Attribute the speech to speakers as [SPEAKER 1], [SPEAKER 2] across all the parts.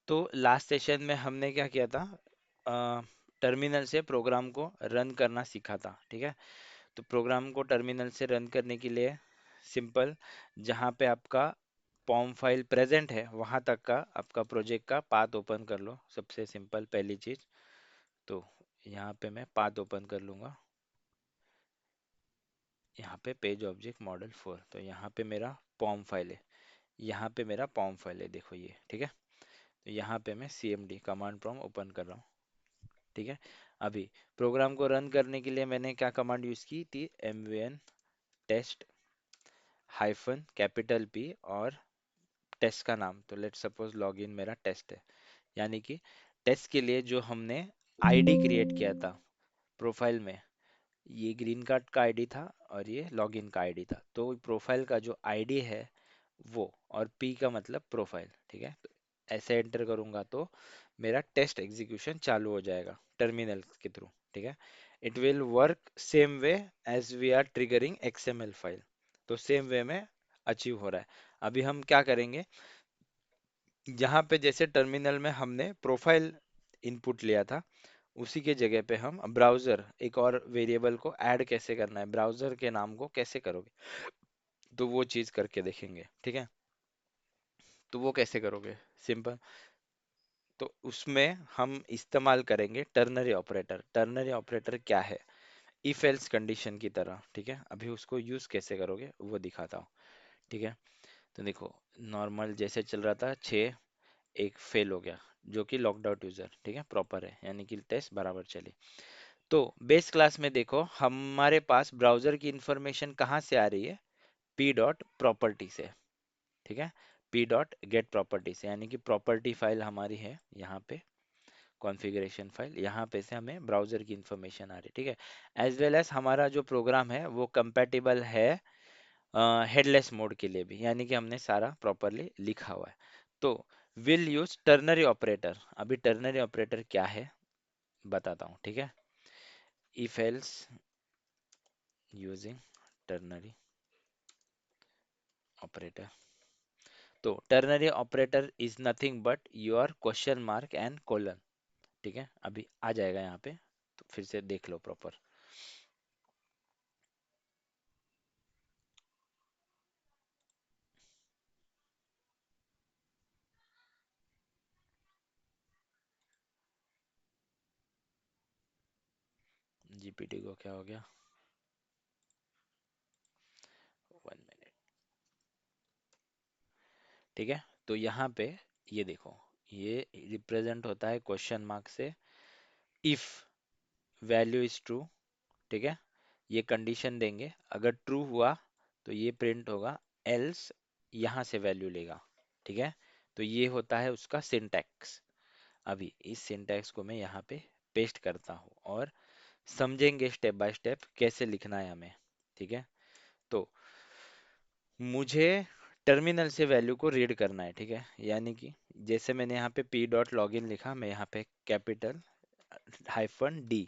[SPEAKER 1] तो last session में हमने क्या किया था, टर्मिनल से प्रोग्राम को रन करना सीखा था, ठीक है। तो प्रोग्राम को टर्मिनल से रन करने के लिए सिंपल, जहाँ पे आपका पॉम फाइल प्रेजेंट है वहां तक का आपका प्रोजेक्ट का पाथ ओपन कर लो, सबसे सिंपल पहली चीज। तो यहाँ पे मैं पाथ ओपन कर लूंगा, यहाँ पे पेज ऑब्जेक्ट मॉडल 4, तो यहाँ पे मेरा पॉम फाइल है, यहाँ पे मेरा पॉम फाइल है, देखो ये, ठीक है। तो यहाँ पे मैं cmd कमांड प्रॉम्प्ट ओपन कर रहा हूँ, ठीक है। अभी प्रोग्राम को रन करने के लिए मैंने क्या कमांड यूज की थी, mvn test hyphen capital P और टेस्ट का नाम, तो लेट सपोज लॉगिन मेरा टेस्ट है, यानी कि टेस्ट के लिए जो हमने आईडी क्रिएट किया था प्रोफाइल में, ये ग्रीन कार्ड का आईडी था और ये लॉगिन का आईडी था, तो प्रोफाइल का जो आईडी है वो, और पी का मतलब प्रोफाइल, ठीक है। तो ऐसे एंटर करूंगा तो मेरा टेस्ट एग्जीक्यूशन चालू हो जाएगा टर्मिनल के थ्रू, ठीक है। It will work same way as we are triggering XML file, तो सेम वे में अचीव हो रहा है। अभी हम क्या करेंगे, जहाँ पे जैसे टर्मिनल में हमने प्रोफाइल इनपुट लिया था, उसी के जगह पे हम ब्राउजर एक और वेरिएबल को ऐड कैसे करना है, ब्राउजर के नाम को कैसे करोगे, तो वो चीज करके देखेंगे, ठीक है। तो वो कैसे करोगे, सिंपल, तो उसमें हम इस्तेमाल करेंगे टर्नरी ऑपरेटर। टर्नरी ऑपरेटर क्या है, इफ एल्स कंडीशन की तरह, ठीक है। अभी उसको यूज कैसे करोगे वो दिखाता हूँ, ठीक है। तो देखो, नॉर्मल जैसे चल रहा था 6, एक फेल हो गया, जो कि लॉक्ड आउट यूजर, ठीक है, प्रॉपर है, यानी कि टेस्ट बराबर चली। तो बेस क्लास में देखो हमारे पास ब्राउजर की इंफॉर्मेशन कहाँ से आ रही है, पी डॉट प्रॉपर्टी से, ठीक है। पी डॉट गेट प्रॉपर्टी से, यानी कि प्रॉपर्टी फाइल हमारी है यहाँ पे, कॉन्फ़िगरेशन फाइल, यहाँ पे से हमें ब्राउजर की इंफॉर्मेशन आ रही है, ठीक है। एज वेल एज हमारा जो प्रोग्राम है वो कंपैटिबल है हेडलेस मोड के लिए भी, यानी कि हमने सारा प्रॉपरली लिखा हुआ है। तो विल यूज टर्नरी ऑपरेटर। अभी टर्नरी ऑपरेटर क्या है बताता हूँ, ठीक है। If else using ternary operator, तो ternary operator is nothing but your question mark and colon, ठीक है। अभी आ जाएगा यहाँ पे, तो फिर से देख लो प्रॉपर। जीपीटी को क्या हो गया, 1 मिनट, ठीक है। तो यहाँ पे ये देखो, ये रिप्रेजेंट होता है क्वेश्चन मार्क से, इफ वैल्यू इज ट्रू, ठीक है, ये कंडीशन देंगे, अगर ट्रू हुआ तो ये प्रिंट होगा, एल्स यहाँ से वैल्यू लेगा, ठीक है। तो ये होता है उसका सिंटैक्स। अभी इस सिंटैक्स को मैं यहाँ पे पेस्ट करता हूँ और समझेंगे स्टेप बाय स्टेप कैसे लिखना है हमें, ठीक है। तो मुझे टर्मिनल से वैल्यू को रीड करना है, ठीक है, यानी कि जैसे मैंने यहाँ पे पी डॉट लॉग इन लिखा, मैं यहाँ पे कैपिटल हाइफन डी,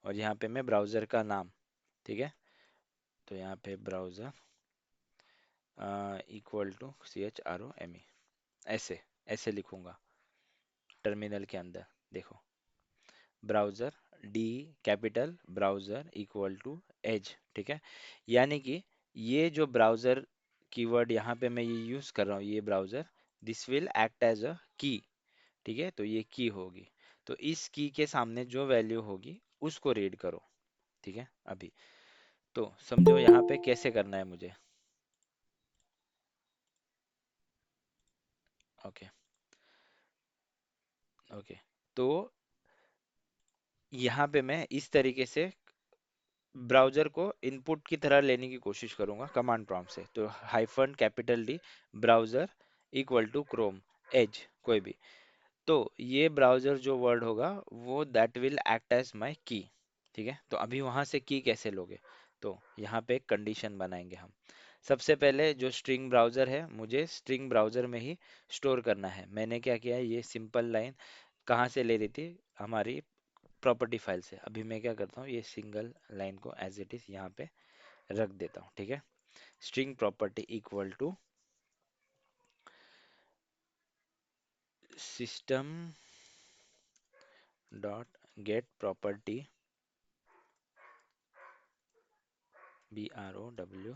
[SPEAKER 1] और यहाँ पे मैं ब्राउजर का नाम, ठीक है। तो यहाँ पे ब्राउजर इक्वल टू CHROME, ऐसे ऐसे लिखूंगा टर्मिनल के अंदर, देखो, browser D capital browser equal to Edge, ठीक है। यानी कि ये जो ब्राउजर कीवर्ड यहाँ पे मैं ये यूज कर रहा हूँ, ये browser, this will act as a key, ठीक है। तो ये की होगी, तो इस की के सामने जो वैल्यू होगी उसको रीड करो, ठीक है। अभी तो समझो यहाँ पे कैसे करना है मुझे, ओके, ओके। तो यहाँ पे मैं इस तरीके से ब्राउजर को इनपुट की तरह लेने की कोशिश करूंगा कमांड प्रॉम्प्ट से, तो hyphen capital D browser equal to Chrome Edge कोई भी, तो ये ब्राउजर जो वर्ड होगा वो that will act as my key, ठीक है। तो अभी वहां से की कैसे लोगे, तो यहाँ पे एक कंडीशन बनाएंगे हम। सबसे पहले जो स्ट्रिंग ब्राउजर है मुझे स्ट्रिंग ब्राउजर में ही स्टोर करना है। मैंने क्या किया है, ये सिंपल लाइन कहाँ से ले रही थी, हमारी प्रॉपर्टी फाइल से। अभी मैं क्या करता हूँ, ये सिंगल लाइन को एज इट इज यहाँ पे रख देता हूँ, ठीक है। String property equal to system dot get property BROW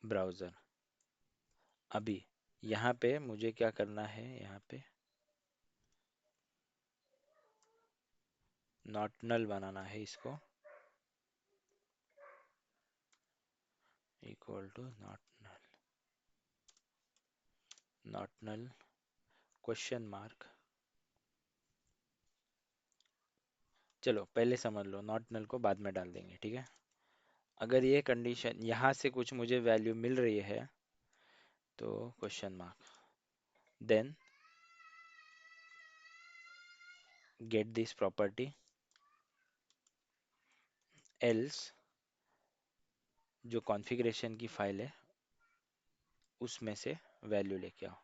[SPEAKER 1] browser. अभी यहाँ पे मुझे क्या करना है, यहाँ पे नॉट नल बनाना है इसको, equal to not null question mark. चलो पहले समझ लो, नॉट नल को बाद में डाल देंगे, ठीक है। अगर ये कंडीशन यहाँ से कुछ मुझे वैल्यू मिल रही है तो question mark, then get this property, else जो कॉन्फ़िगरेशन की फाइल है उसमें से वैल्यू लेके आओ।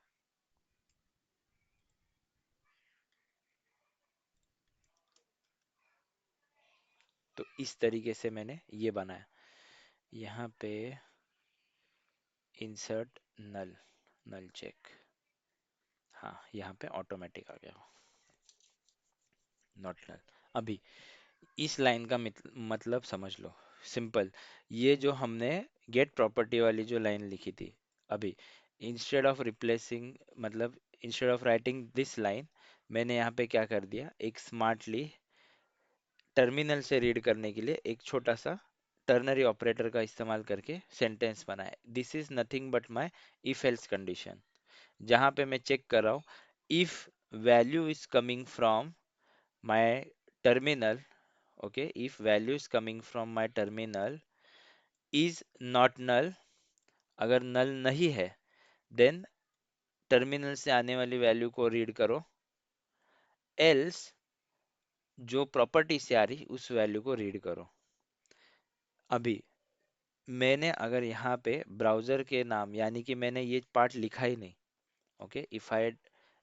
[SPEAKER 1] तो इस तरीके से मैंने ये बनाया। यहाँ पे इंसर्ट नल, नल चेक, हाँ यहाँ पे ऑटोमेटिक आ गया नॉट नल। अभी इस लाइन का मतलब समझ लो, सिंपल। ये जो हमने गेट प्रॉपर्टी वाली जो लाइन लिखी थी, अभी इंस्टेड ऑफ रिप्लेसिंग, मतलब instead of writing this line, मैंने यहाँ पे क्या कर दिया, एक स्मार्टली टर्मिनल से रीड करने के लिए एक छोटा सा टर्नरी ऑपरेटर का इस्तेमाल करके सेंटेंस बनाया। This is nothing but my if else condition, जहाँ पे मैं चेक कर रहा हूँ if value is coming from my terminal, okay, if value is coming from my terminal is not null, अगर नल नहीं है देन टर्मिनल से आने वाली वैल्यू को रीड करो, एल्स जो प्रॉपर्टी से आ रही उस वैल्यू को रीड करो। अभी मैंने अगर यहाँ पे ब्राउजर के नाम, यानी कि मैंने ये पार्ट लिखा ही नहीं, okay, if I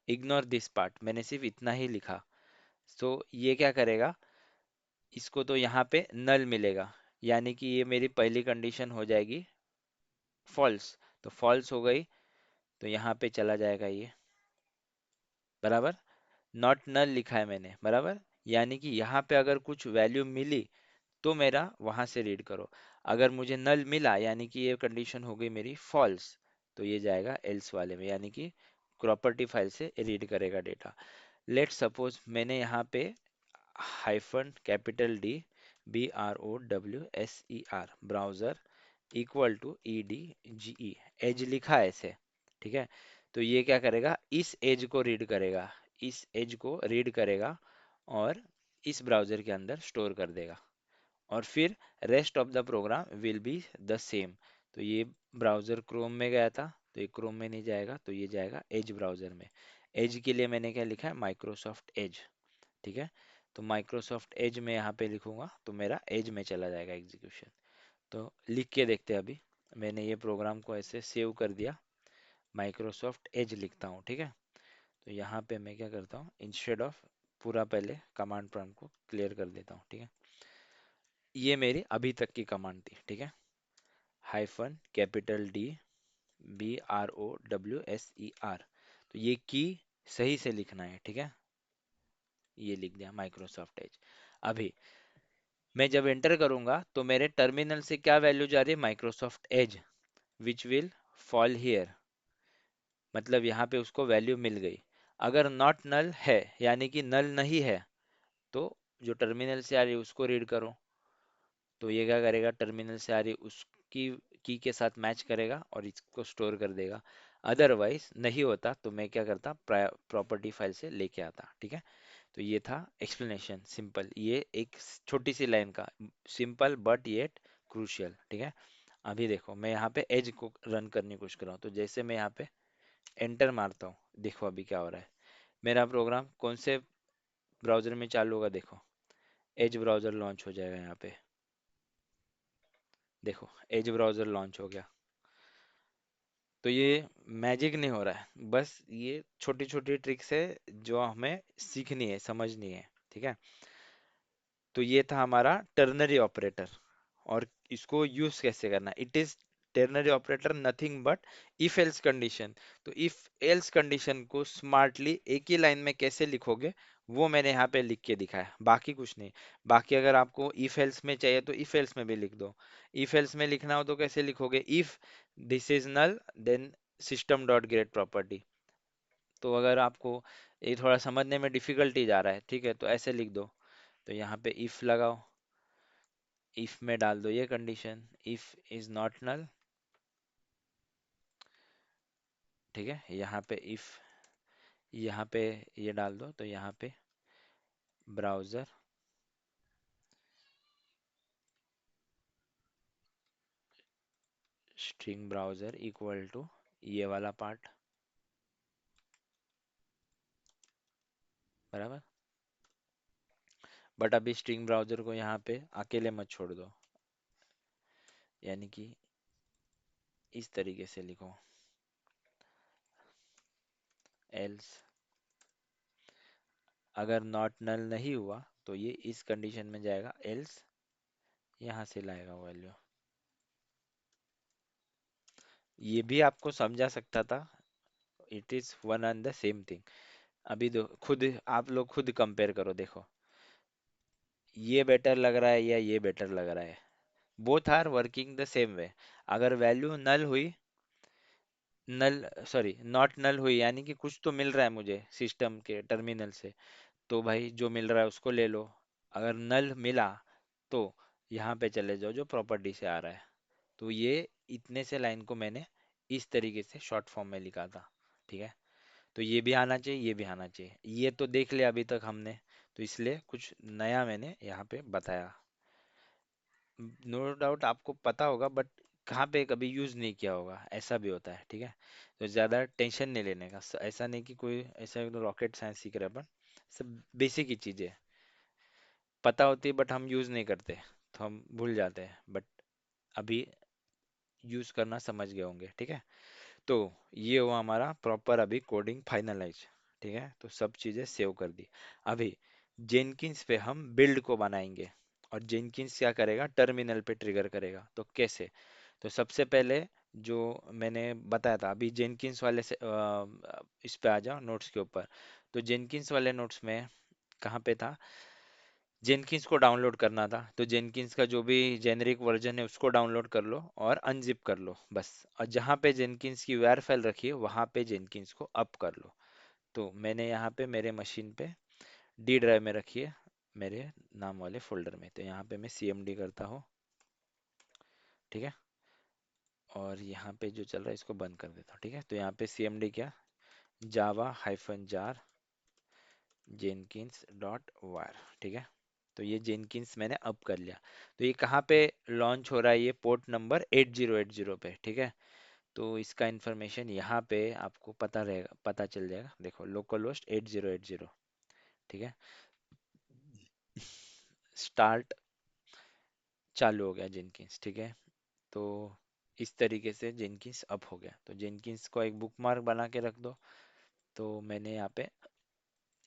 [SPEAKER 1] ignore this part, मैंने सिर्फ इतना ही लिखा, तो ये क्या करेगा, इसको तो यहाँ पे नल मिलेगा, यानी कि ये मेरी पहली कंडीशन हो जाएगी फॉल्स। तो फॉल्स हो गई तो यहाँ पे चला जाएगा ये, बराबर। नॉट नल लिखा है मैंने, बराबर, यानी कि यहाँ पे अगर कुछ वैल्यू मिली तो मेरा वहां से रीड करो। अगर मुझे नल मिला यानी कि ये कंडीशन हो गई मेरी फॉल्स, तो ये जाएगा एल्स वाले में, यानी कि प्रॉपर्टी फाइल से रीड करेगा डेटा। लेट सपोज मैंने यहाँ पे hyphen capital D BROWSER browser equal to EDGE Edge लिखा है ऐसे, ठीक है। तो ये क्या करेगा, इस एज को रीड करेगा, इस एज को रीड करेगा और इस ब्राउजर के अंदर स्टोर कर देगा, और फिर rest of the program will be the same. तो ये ब्राउजर क्रोम में गया था तो ये क्रोम में नहीं जाएगा, तो ये जाएगा एज ब्राउजर में। एज के लिए मैंने क्या लिखा है, माइक्रोसॉफ्ट एज, ठीक है। तो माइक्रोसॉफ्ट एज में यहाँ पे लिखूंगा तो मेरा एज में चला जाएगा एग्जीक्यूशन। तो लिख के देखते हैं। अभी मैंने ये प्रोग्राम को ऐसे सेव कर दिया, माइक्रोसॉफ्ट एज लिखता हूँ, ठीक है। तो यहाँ पे मैं क्या करता हूँ, इंस्टेड ऑफ पूरा पहले कमांड प्रॉम्प्ट को क्लियर कर देता हूँ, ठीक है। ये मेरी अभी तक की कमांड थी, ठीक है। हाइफन कैपिटल डी BROWSER, तो ये की सही से लिखना है, ठीक है। ये लिख दिया माइक्रोसॉफ्ट एज। अभी मैं जब एंटर करूंगा तो मेरे टर्मिनल से क्या वैल्यू जा रही है, Microsoft Edge, which will fall here, मतलब यहाँ पे उसको वैल्यू मिल गई। अगर नॉट नल है यानी कि नल नहीं है, तो जो टर्मिनल से आ रही है उसको रीड करो। तो ये क्या करेगा, टर्मिनल से आ रही उसकी की के साथ मैच करेगा और इसको स्टोर कर देगा। अदरवाइज नहीं होता तो मैं क्या करता, प्रॉपर्टी फाइल से लेके आता, ठीक है। तो ये था एक्सप्लेनेशन, सिंपल, ये एक छोटी सी लाइन का, सिंपल बट येट क्रूशियल, ठीक है। अभी देखो मैं यहाँ पे एज को रन करने की कोशिश कर रहा हूँ, तो जैसे मैं यहाँ पे एंटर मारता हूँ, देखो अभी क्या हो रहा है, मेरा प्रोग्राम कौन से ब्राउजर में चालू होगा, देखो एज ब्राउजर लॉन्च हो जाएगा यहाँ पे, देखो एज ब्राउजर लॉन्च हो गया। तो ये मैजिक नहीं हो रहा है, बस ये छोटी छोटी ट्रिक्स है जो हमें सीखनी है, समझनी है, ठीक है। तो ये था हमारा टर्नरी ऑपरेटर, और इसको यूज कैसे करना, it is ternary operator nothing but if else condition. तो इफ एल्स कंडीशन को स्मार्टली एक ही लाइन में कैसे लिखोगे, वो मैंने यहाँ पे लिख के दिखाया, बाकी कुछ नहीं। बाकी अगर आपको इफ एल्स में चाहिए तो इफ एल्स में भी लिख दो। इफ एल्स में लिखना हो तो कैसे लिखोगे, if this is null then system dot get property. तो अगर आपको ये थोड़ा समझने में डिफिकल्टी जा रहा है, ठीक है, तो ऐसे लिख दो। तो यहाँ पे इफ लगाओ, इफ में डाल दो ये condition, if is not null, ठीक है। यहाँ पे इफ, यहाँ पे ये डाल दो, तो यहाँ पे browser string browser equal to ये वाला पार्ट, बराबर। बट अभी स्ट्रिंग ब्राउजर को यहाँ पे अकेले मत छोड़ दो, यानी कि इस तरीके से लिखो, एल्स अगर नॉट नल नहीं हुआ तो ये इस कंडीशन में जाएगा, एल्स यहाँ से लाएगा वैल्यू। ये भी आपको समझा सकता था, it is one and the same thing. अभी दो खुद, आप लोग खुद कंपेयर करो, देखो ये बेटर लग रहा है या ये बेटर लग रहा है। Both are working the same way. अगर वैल्यू नल हुई, नल सॉरी नॉट नल हुई, यानी कि कुछ तो मिल रहा है मुझे सिस्टम के टर्मिनल से, तो भाई जो मिल रहा है उसको ले लो। अगर नल मिला तो यहाँ पे चले जाओ जो प्रॉपर्टी से आ रहा है। तो ये इतने से लाइन को मैंने इस तरीके से शॉर्ट फॉर्म में लिखा था, ठीक है। तो ये भी आना चाहिए, ये भी आना चाहिए, ये तो देख लिया अभी तक हमने, तो इसलिए कुछ नया मैंने यहाँ पे बताया। नो डाउट आपको पता होगा, बट कहाँ पे कभी यूज नहीं किया होगा, ऐसा भी होता है, ठीक है। तो ज्यादा टेंशन नहीं लेने का, ऐसा नहीं कि कोई ऐसा रॉकेट साइंस सीख रहे हैं अपन, सब बेसिक ही चीजें पता होती है बट हम यूज नहीं करते, तो हम भूल जाते हैं, बट अभी यूज करना समझ गए होंगे, ठीक है। तो ये हुआ हमारा प्रॉपर अभी कोडिंग फाइनलाइज, ठीक है। तो सब चीजें सेव कर दी। अभी जेनकिंस पे हम बिल्ड को बनाएंगे, और जेनकिंस क्या करेगा, टर्मिनल पे ट्रिगर करेगा। तो कैसे, तो सबसे पहले जो मैंने बताया था, अभी जेनकिंस वाले से इस पे आ जाओ नोट्स के ऊपर। तो जेनकिंस वाले नोट्स में कहाँ पे था, जेनकिंस को डाउनलोड करना था, तो जेनकिंस का जो भी जेनेरिक वर्जन है उसको डाउनलोड कर लो और अनजिप कर लो बस। और जहाँ पे जेनकिंस की वर फाइल रखी है वहाँ पे जेनकिंस को अप कर लो। तो मैंने यहाँ पे मेरे मशीन पे डी ड्राइव में रखी है, मेरे नाम वाले फोल्डर में। तो यहाँ पे मैं CMD करता हूँ, ठीक है। और यहाँ पे जो चल रहा है इसको बंद कर देता हूँ, ठीक है। तो यहाँ पे CMD क्या, जावा हाइफन जार जेनकिंस डॉट वार, ठीक है। तो ये जेनकिंस मैंने अब कर लिया। तो ये कहाँ पे लॉन्च हो रहा है, ये पोर्ट नंबर 8080 पे, ठीक है। तो इसका इंफॉर्मेशन यहाँ पे आपको पता रहेगा, पता चल जाएगा, देखो लोकल होस्ट 8080, ठीक है। स्टार्ट चालू हो गया जेनकिंस, ठीक है। तो इस तरीके से जेनकिंस अप हो गया। तो जेनकिंस को एक बुकमार्क बना के रख दो। तो मैंने यहाँ पे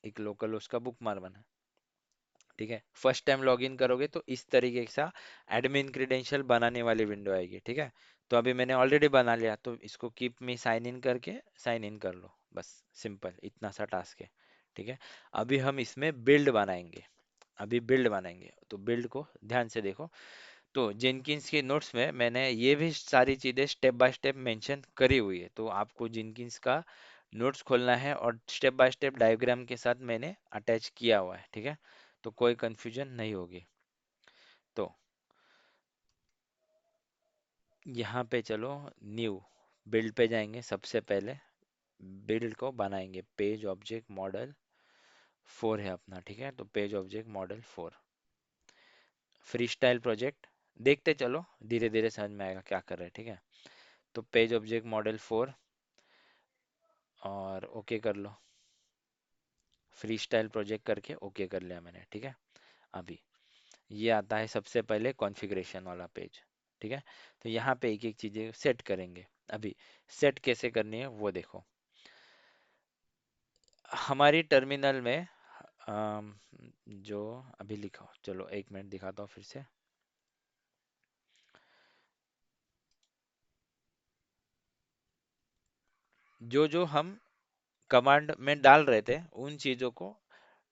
[SPEAKER 1] एक लोकल होस्ट का बुकमार्क बना, ठीक है। फर्स्ट टाइम लॉगिन करोगे तो इस तरीके सा एडमिन क्रेडेंशियल बनाने वाली विंडो आएगी, ठीक है। तो अभी मैंने ऑलरेडी बना लिया, तो इसको कीप मी साइन इन करके साइन इन कर लो, बस सिंपल इतना सा टास्क है, ठीक है। अभी हम इसमें बिल्ड बनाएंगे, अभी बिल्ड बनाएंगे, तो बिल्ड को ध्यान से देखो। तो जेनकिंस के नोट्स में मैंने ये भी सारी चीजें स्टेप बाय स्टेप मेंशन करी हुई है, तो आपको जेनकिंस का नोट्स खोलना है और स्टेप बाय स्टेप डायग्राम के साथ मैंने अटैच किया हुआ है, ठीक है। तो कोई कंफ्यूजन नहीं होगी। तो यहाँ पे चलो, न्यू बिल्ड पे जाएंगे, सबसे पहले बिल्ड को बनाएंगे, पेज ऑब्जेक्ट मॉडल 4 है अपना, ठीक है। तो page object model 4 free style project, देखते चलो धीरे धीरे समझ में आएगा क्या कर रहे हैं, ठीक है। तो पेज ऑब्जेक्ट मॉडल 4 और ओके कर लो, फ्री स्टाइल प्रोजेक्ट करके ओके कर लिया मैंने, ठीक है। अभी ये आता है सबसे पहले कॉन्फ़िगरेशन वाला पेज, ठीक है। तो यहाँ पे एक एक चीजें सेट करेंगे। अभी सेट कैसे करनी है वो देखो, हमारी टर्मिनल में अम, जो अभी लिखो, चलो एक मिनट दिखाता हूँ फिर से। जो जो हम कमांड में डाल रहे थे उन चीजों को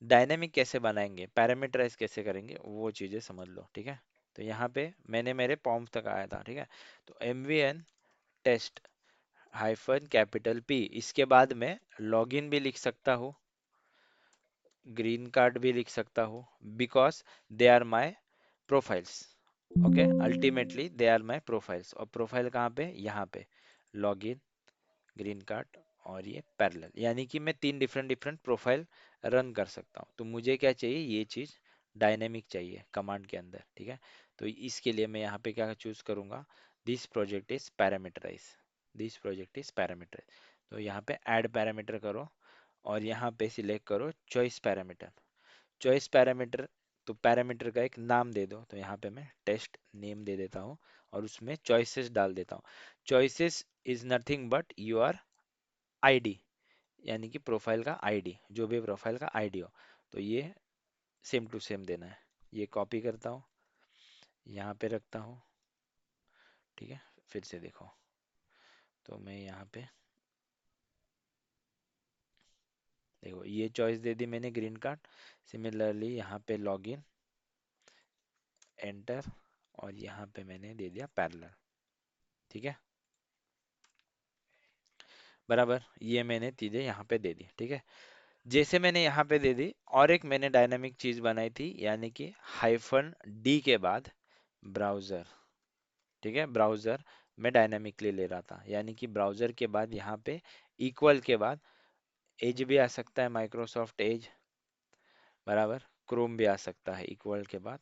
[SPEAKER 1] डायनेमिक कैसे बनाएंगे, पैरामीटराइज कैसे करेंगे, वो चीजें समझ लो, ठीक है। तो यहाँ पे मैंने मेरे पॉम तक आया था, ठीक है। तो MVN test hyphen capital P, इसके बाद मैं लॉगिन भी लिख सकता हूँ, ग्रीन कार्ड भी लिख सकता हूँ, because they are my profiles. Okay, ultimately they are my profiles. और प्रोफाइल कहाँ पे, यहाँ पे, लॉगिन, ग्रीन कार्ड और ये पैरेलल, यानी कि मैं तीन डिफरेंट डिफरेंट प्रोफाइल रन कर सकता हूँ। तो मुझे क्या चाहिए, ये चीज़ डायनेमिक चाहिए कमांड के अंदर, ठीक है। तो इसके लिए मैं यहाँ पे क्या चूज करूँगा, this project is parameterize, this project is parameterize. तो यहाँ पे ऐड पैरामीटर करो और यहाँ पे सिलेक्ट करो चॉइस पैरामीटर। चॉइस पैरामीटर, तो पैरामीटर का एक नाम दे दो, तो यहाँ पे मैं टेस्ट नेम दे देता हूँ और उसमें चॉइसेस डाल देता हूँ। Choices is nothing but your ID, यानी कि प्रोफाइल का आईडी, जो भी प्रोफाइल का आईडी हो। तो ये सेम टू सेम देना है। ये कॉपी करता हूँ, यहाँ पे रखता हूँ, ठीक है। फिर से देखो, तो मैं यहाँ पे देखो ये चॉइस दे दी मैंने, ग्रीन कार्ड। सिमिलरली यहाँ पे लॉगिन, एंटर, और यहाँ पे मैंने दे दिया पैरेलल, ठीक है। बराबर, ये मैंने चीजें यहाँ पे दे दी, ठीक है। जैसे मैंने यहाँ पे दे दी, और एक मैंने डायनामिक चीज बनाई थी, यानी कि -D के बाद ब्राउजर, ठीक है। ब्राउजर मैं डायनामिकली ले रहा था, यानी कि ब्राउजर के बाद यहाँ पे इक्वल के बाद एज भी आ सकता है, माइक्रोसॉफ्ट एज, बराबर। क्रोम भी आ सकता है, इक्वल के बाद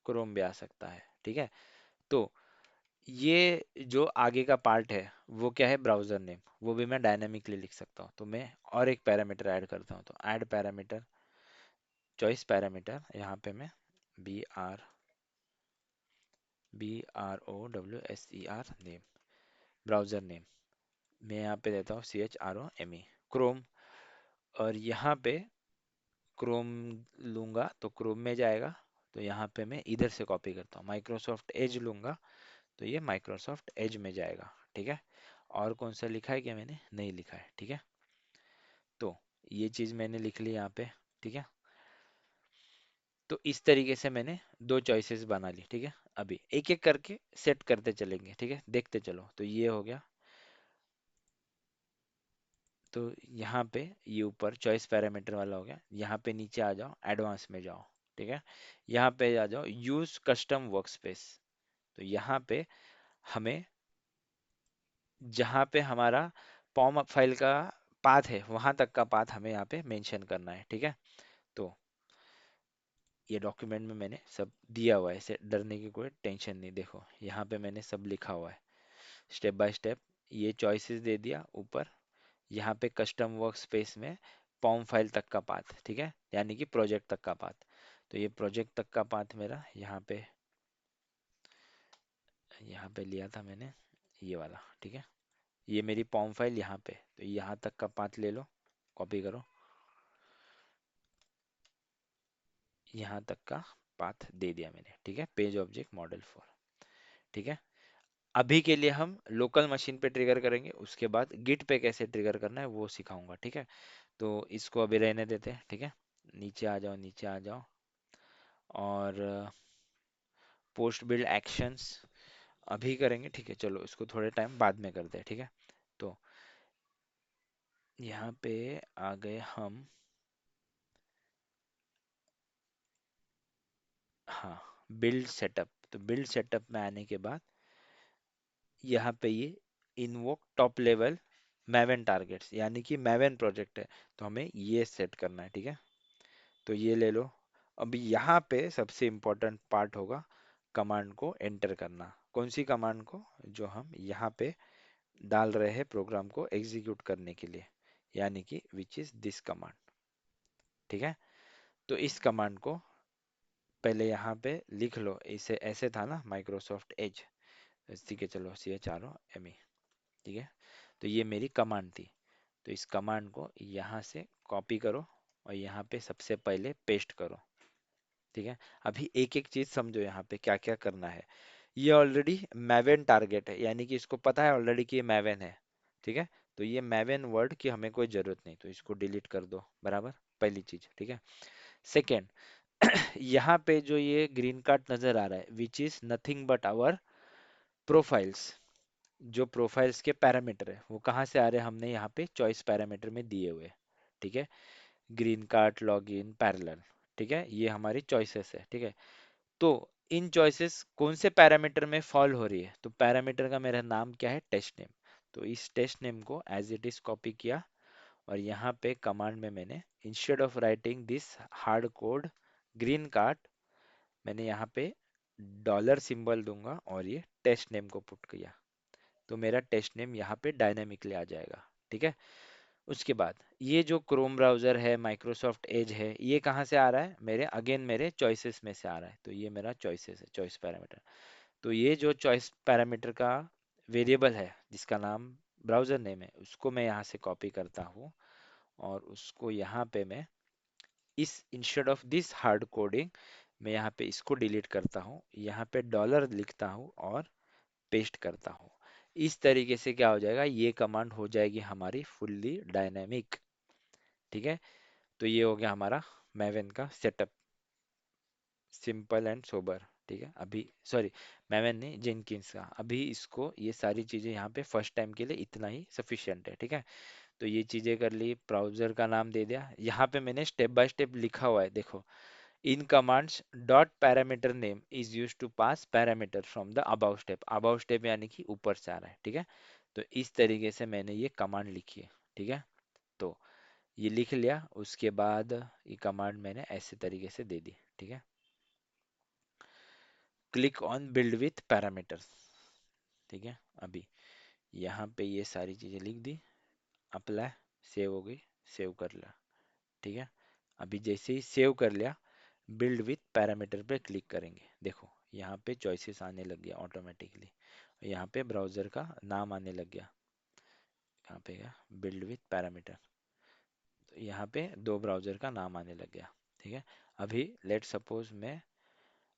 [SPEAKER 1] क्रोम भी आ सकता है, ठीक है। तो ये जो आगे का पार्ट है वो क्या है, ब्राउजर नेम, वो भी मैं डायनामिकली लिख सकता हूँ। तो मैं और एक पैरामीटर ऐड करता हूँ, तो ऐड पैरामीटर, चॉइस पैरामीटर, यहाँ पे मैं BROWSER नेम, ब्राउजर नेम, मैं यहाँ पे देता हूँ CHROME, क्रोम। और यहाँ पे क्रोम लूंगा तो क्रोम में जाएगा, तो यहाँ पे मैं इधर से कॉपी करता हूँ, माइक्रोसॉफ्ट एज लूंगा तो ये माइक्रोसॉफ्ट एज में जाएगा, ठीक है। और कौन सा लिखा है क्या, मैंने नहीं लिखा है, ठीक है। तो ये चीज मैंने लिख ली यहाँ पे, ठीक है। तो इस तरीके से मैंने दो चॉइसेस बना ली, ठीक है। अभी एक एक करके सेट करते चलेंगे, ठीक है, देखते चलो। तो ये हो गया। तो यहाँ पे ये ऊपर चॉइस पैरामीटर वाला हो गया। यहाँ पे नीचे आ जाओ, एडवांस में जाओ, ठीक है। यहाँ पे आ जाओ, यूज कस्टम वर्कस्पेस। तो यहाँ पे हमें, जहाँ पे हमारा पॉम अप फाइल का पाथ है, वहां तक का पाथ हमें यहाँ पे मेंशन करना है, ठीक है। तो ये डॉक्यूमेंट में मैंने सब दिया हुआ है, ऐसे डरने की कोई टेंशन नहीं। देखो यहाँ पे मैंने सब लिखा हुआ है, स्टेप बाय स्टेप। ये चॉइसेस दे दिया ऊपर, यहाँ पे कस्टम वर्क स्पेस में पॉम फाइल तक का पाथ, ठीक है, यानी कि प्रोजेक्ट तक का पाथ। तो ये प्रोजेक्ट तक का पाथ मेरा यहाँ पे लिया था मैंने, ये वाला, ठीक है। ये मेरी पॉम फाइल यहाँ पे, तो यहाँ तक का पाथ ले लो, कॉपी करो, यहाँ तक का पाथ दे दिया मैंने, ठीक है। पेज ऑब्जेक्ट मॉडल 4, ठीक है। अभी के लिए हम लोकल मशीन पे ट्रिगर करेंगे, उसके बाद गिट पे कैसे ट्रिगर करना है वो सिखाऊंगा, ठीक है। तो इसको अभी रहने देते हैं, ठीक है। नीचे आ जाओ, नीचे आ जाओ, और पोस्ट बिल्ड एक्शंस अभी करेंगे, ठीक है। चलो इसको थोड़े टाइम बाद में करते हैं, ठीक है। तो यहाँ पे आ गए हम, हाँ, बिल्ड सेटअप। तो बिल्ड सेटअप में आने के बाद यहाँ पे ये इनवोक टॉप लेवल मैवन टारगेट्स, यानी कि मैवन प्रोजेक्ट है, तो हमें ये सेट करना है, ठीक है। तो ये ले लो। अभी यहाँ पे सबसे इम्पोर्टेंट पार्ट होगा कमांड को एंटर करना। कौन सी कमांड को, जो हम यहाँ पे डाल रहे हैं प्रोग्राम को एग्जीक्यूट करने के लिए, यानी कि विच इज दिस कमांड, ठीक है। तो इस कमांड को पहले यहाँ पे लिख लो, इसे ऐसे था ना, माइक्रोसॉफ्ट एज, ठीक है। चलो CHROME, ठीक है। तो ये मेरी कमांड थी। तो इस कमांड को यहाँ से कॉपी करो और यहाँ पे सबसे पहले पेस्ट करो, ठीक है। अभी एक एक चीज समझो यहाँ पे क्या क्या करना है। ये ऑलरेडी मैवेन टारगेट है, यानी कि इसको पता है ऑलरेडी कि ये मैवेन है, ठीक है। तो ये मैवन वर्ड की हमें कोई जरूरत नहीं, तो इसको डिलीट कर दो, बराबर। पहली चीज, ठीक है। सेकेंड, यहाँ पे जो ये ग्रीन कार्ड नजर आ रहा है, which is nothing but our profiles, जो प्रोफाइल्स के पैरामीटर है वो कहाँ से आ रहे हैं, हमने यहाँ पे चॉइस पैरामीटर में दिए हुए हैं, ठीक है। ग्रीन कार्ड, लॉगिन, पैरेलल, ठीक है, ये हमारी चॉइसेस है, ठीक है। तो इन चॉइसेस कौन से पैरामीटर में फॉल हो रही है, तो पैरामीटर का मेरा नाम क्या है, टेस्ट नेम। तो इस टेस्ट नेम को एज इट इज कॉपी किया, और यहाँ पे कमांड में मैंने instead of writing this hard code green card, मैंने यहाँ पे डॉलर सिंबल दूंगा और ये टेस्ट नेम को पुट किया। तो मेरा टेस्ट नेम यहाँ पे डायनामिकली आ जाएगा, ठीक है। उसके बाद ये जो क्रोम ब्राउजर है, माइक्रोसॉफ्ट एज है, ये कहाँ से आ रहा है, मेरे अगेन मेरे चॉइसेस में से आ रहा है। तो ये मेरा चॉइसेस है, चॉइस पैरामीटर। तो ये जो चॉइस पैरामीटर का वेरिएबल है जिसका नाम ब्राउजर नेम है, उसको मैं यहाँ से कॉपी करता हूँ, और उसको यहाँ पे मैं इस instead of this hard coding, मैं यहाँ पे इसको डिलीट करता हूँ, यहाँ पे डॉलर लिखता हूँ और पेस्ट करता हूँ। इस तरीके से क्या हो जाएगा, ये कमांड हो जाएगी हमारी फुल्ली डायनेमिक, ठीक है। तो ये हो गया हमारा मैवेन का सेटअप, सिंपल एंड सोबर, ठीक है। अभी सॉरी, मैवेन नहीं, जेनकिंस का। अभी इसको ये सारी चीजें यहाँ पे फर्स्ट टाइम के लिए इतना ही सफिशिएंट है, ठीक है। तो ये चीजें कर ली, ब्राउजर का नाम दे दिया, यहाँ पे मैंने स्टेप बाय स्टेप लिखा हुआ है, देखो। In commands dot parameter name is use to pass parameter from the above step, above step यानी कि ऊपर से आ रहा है, ठीक है। तो इस तरीके से मैंने ये कमांड लिखी है, ठीक है। तो ये लिख लिया, उसके बाद ये कमांड मैंने ऐसे तरीके से दे दी, ठीक है। Click on build with parameters, ठीक है। अभी यहाँ पे ये सारी चीजें लिख दी, अप्लाई, सेव हो गई, सेव कर लिया, ठीक है। अभी जैसे ही सेव कर लिया, बिल्ड विथ पैरामीटर पे क्लिक करेंगे, देखो यहाँ पे चॉइसेस आने लग गया ऑटोमेटिकली, यहाँ पे ब्राउजर का नाम आने लग गया, यहाँ पे क्या, बिल्ड विथ पैरामीटर। तो यहाँ पे दो ब्राउजर का नाम आने लग गया, ठीक है। अभी लेट सपोज मैं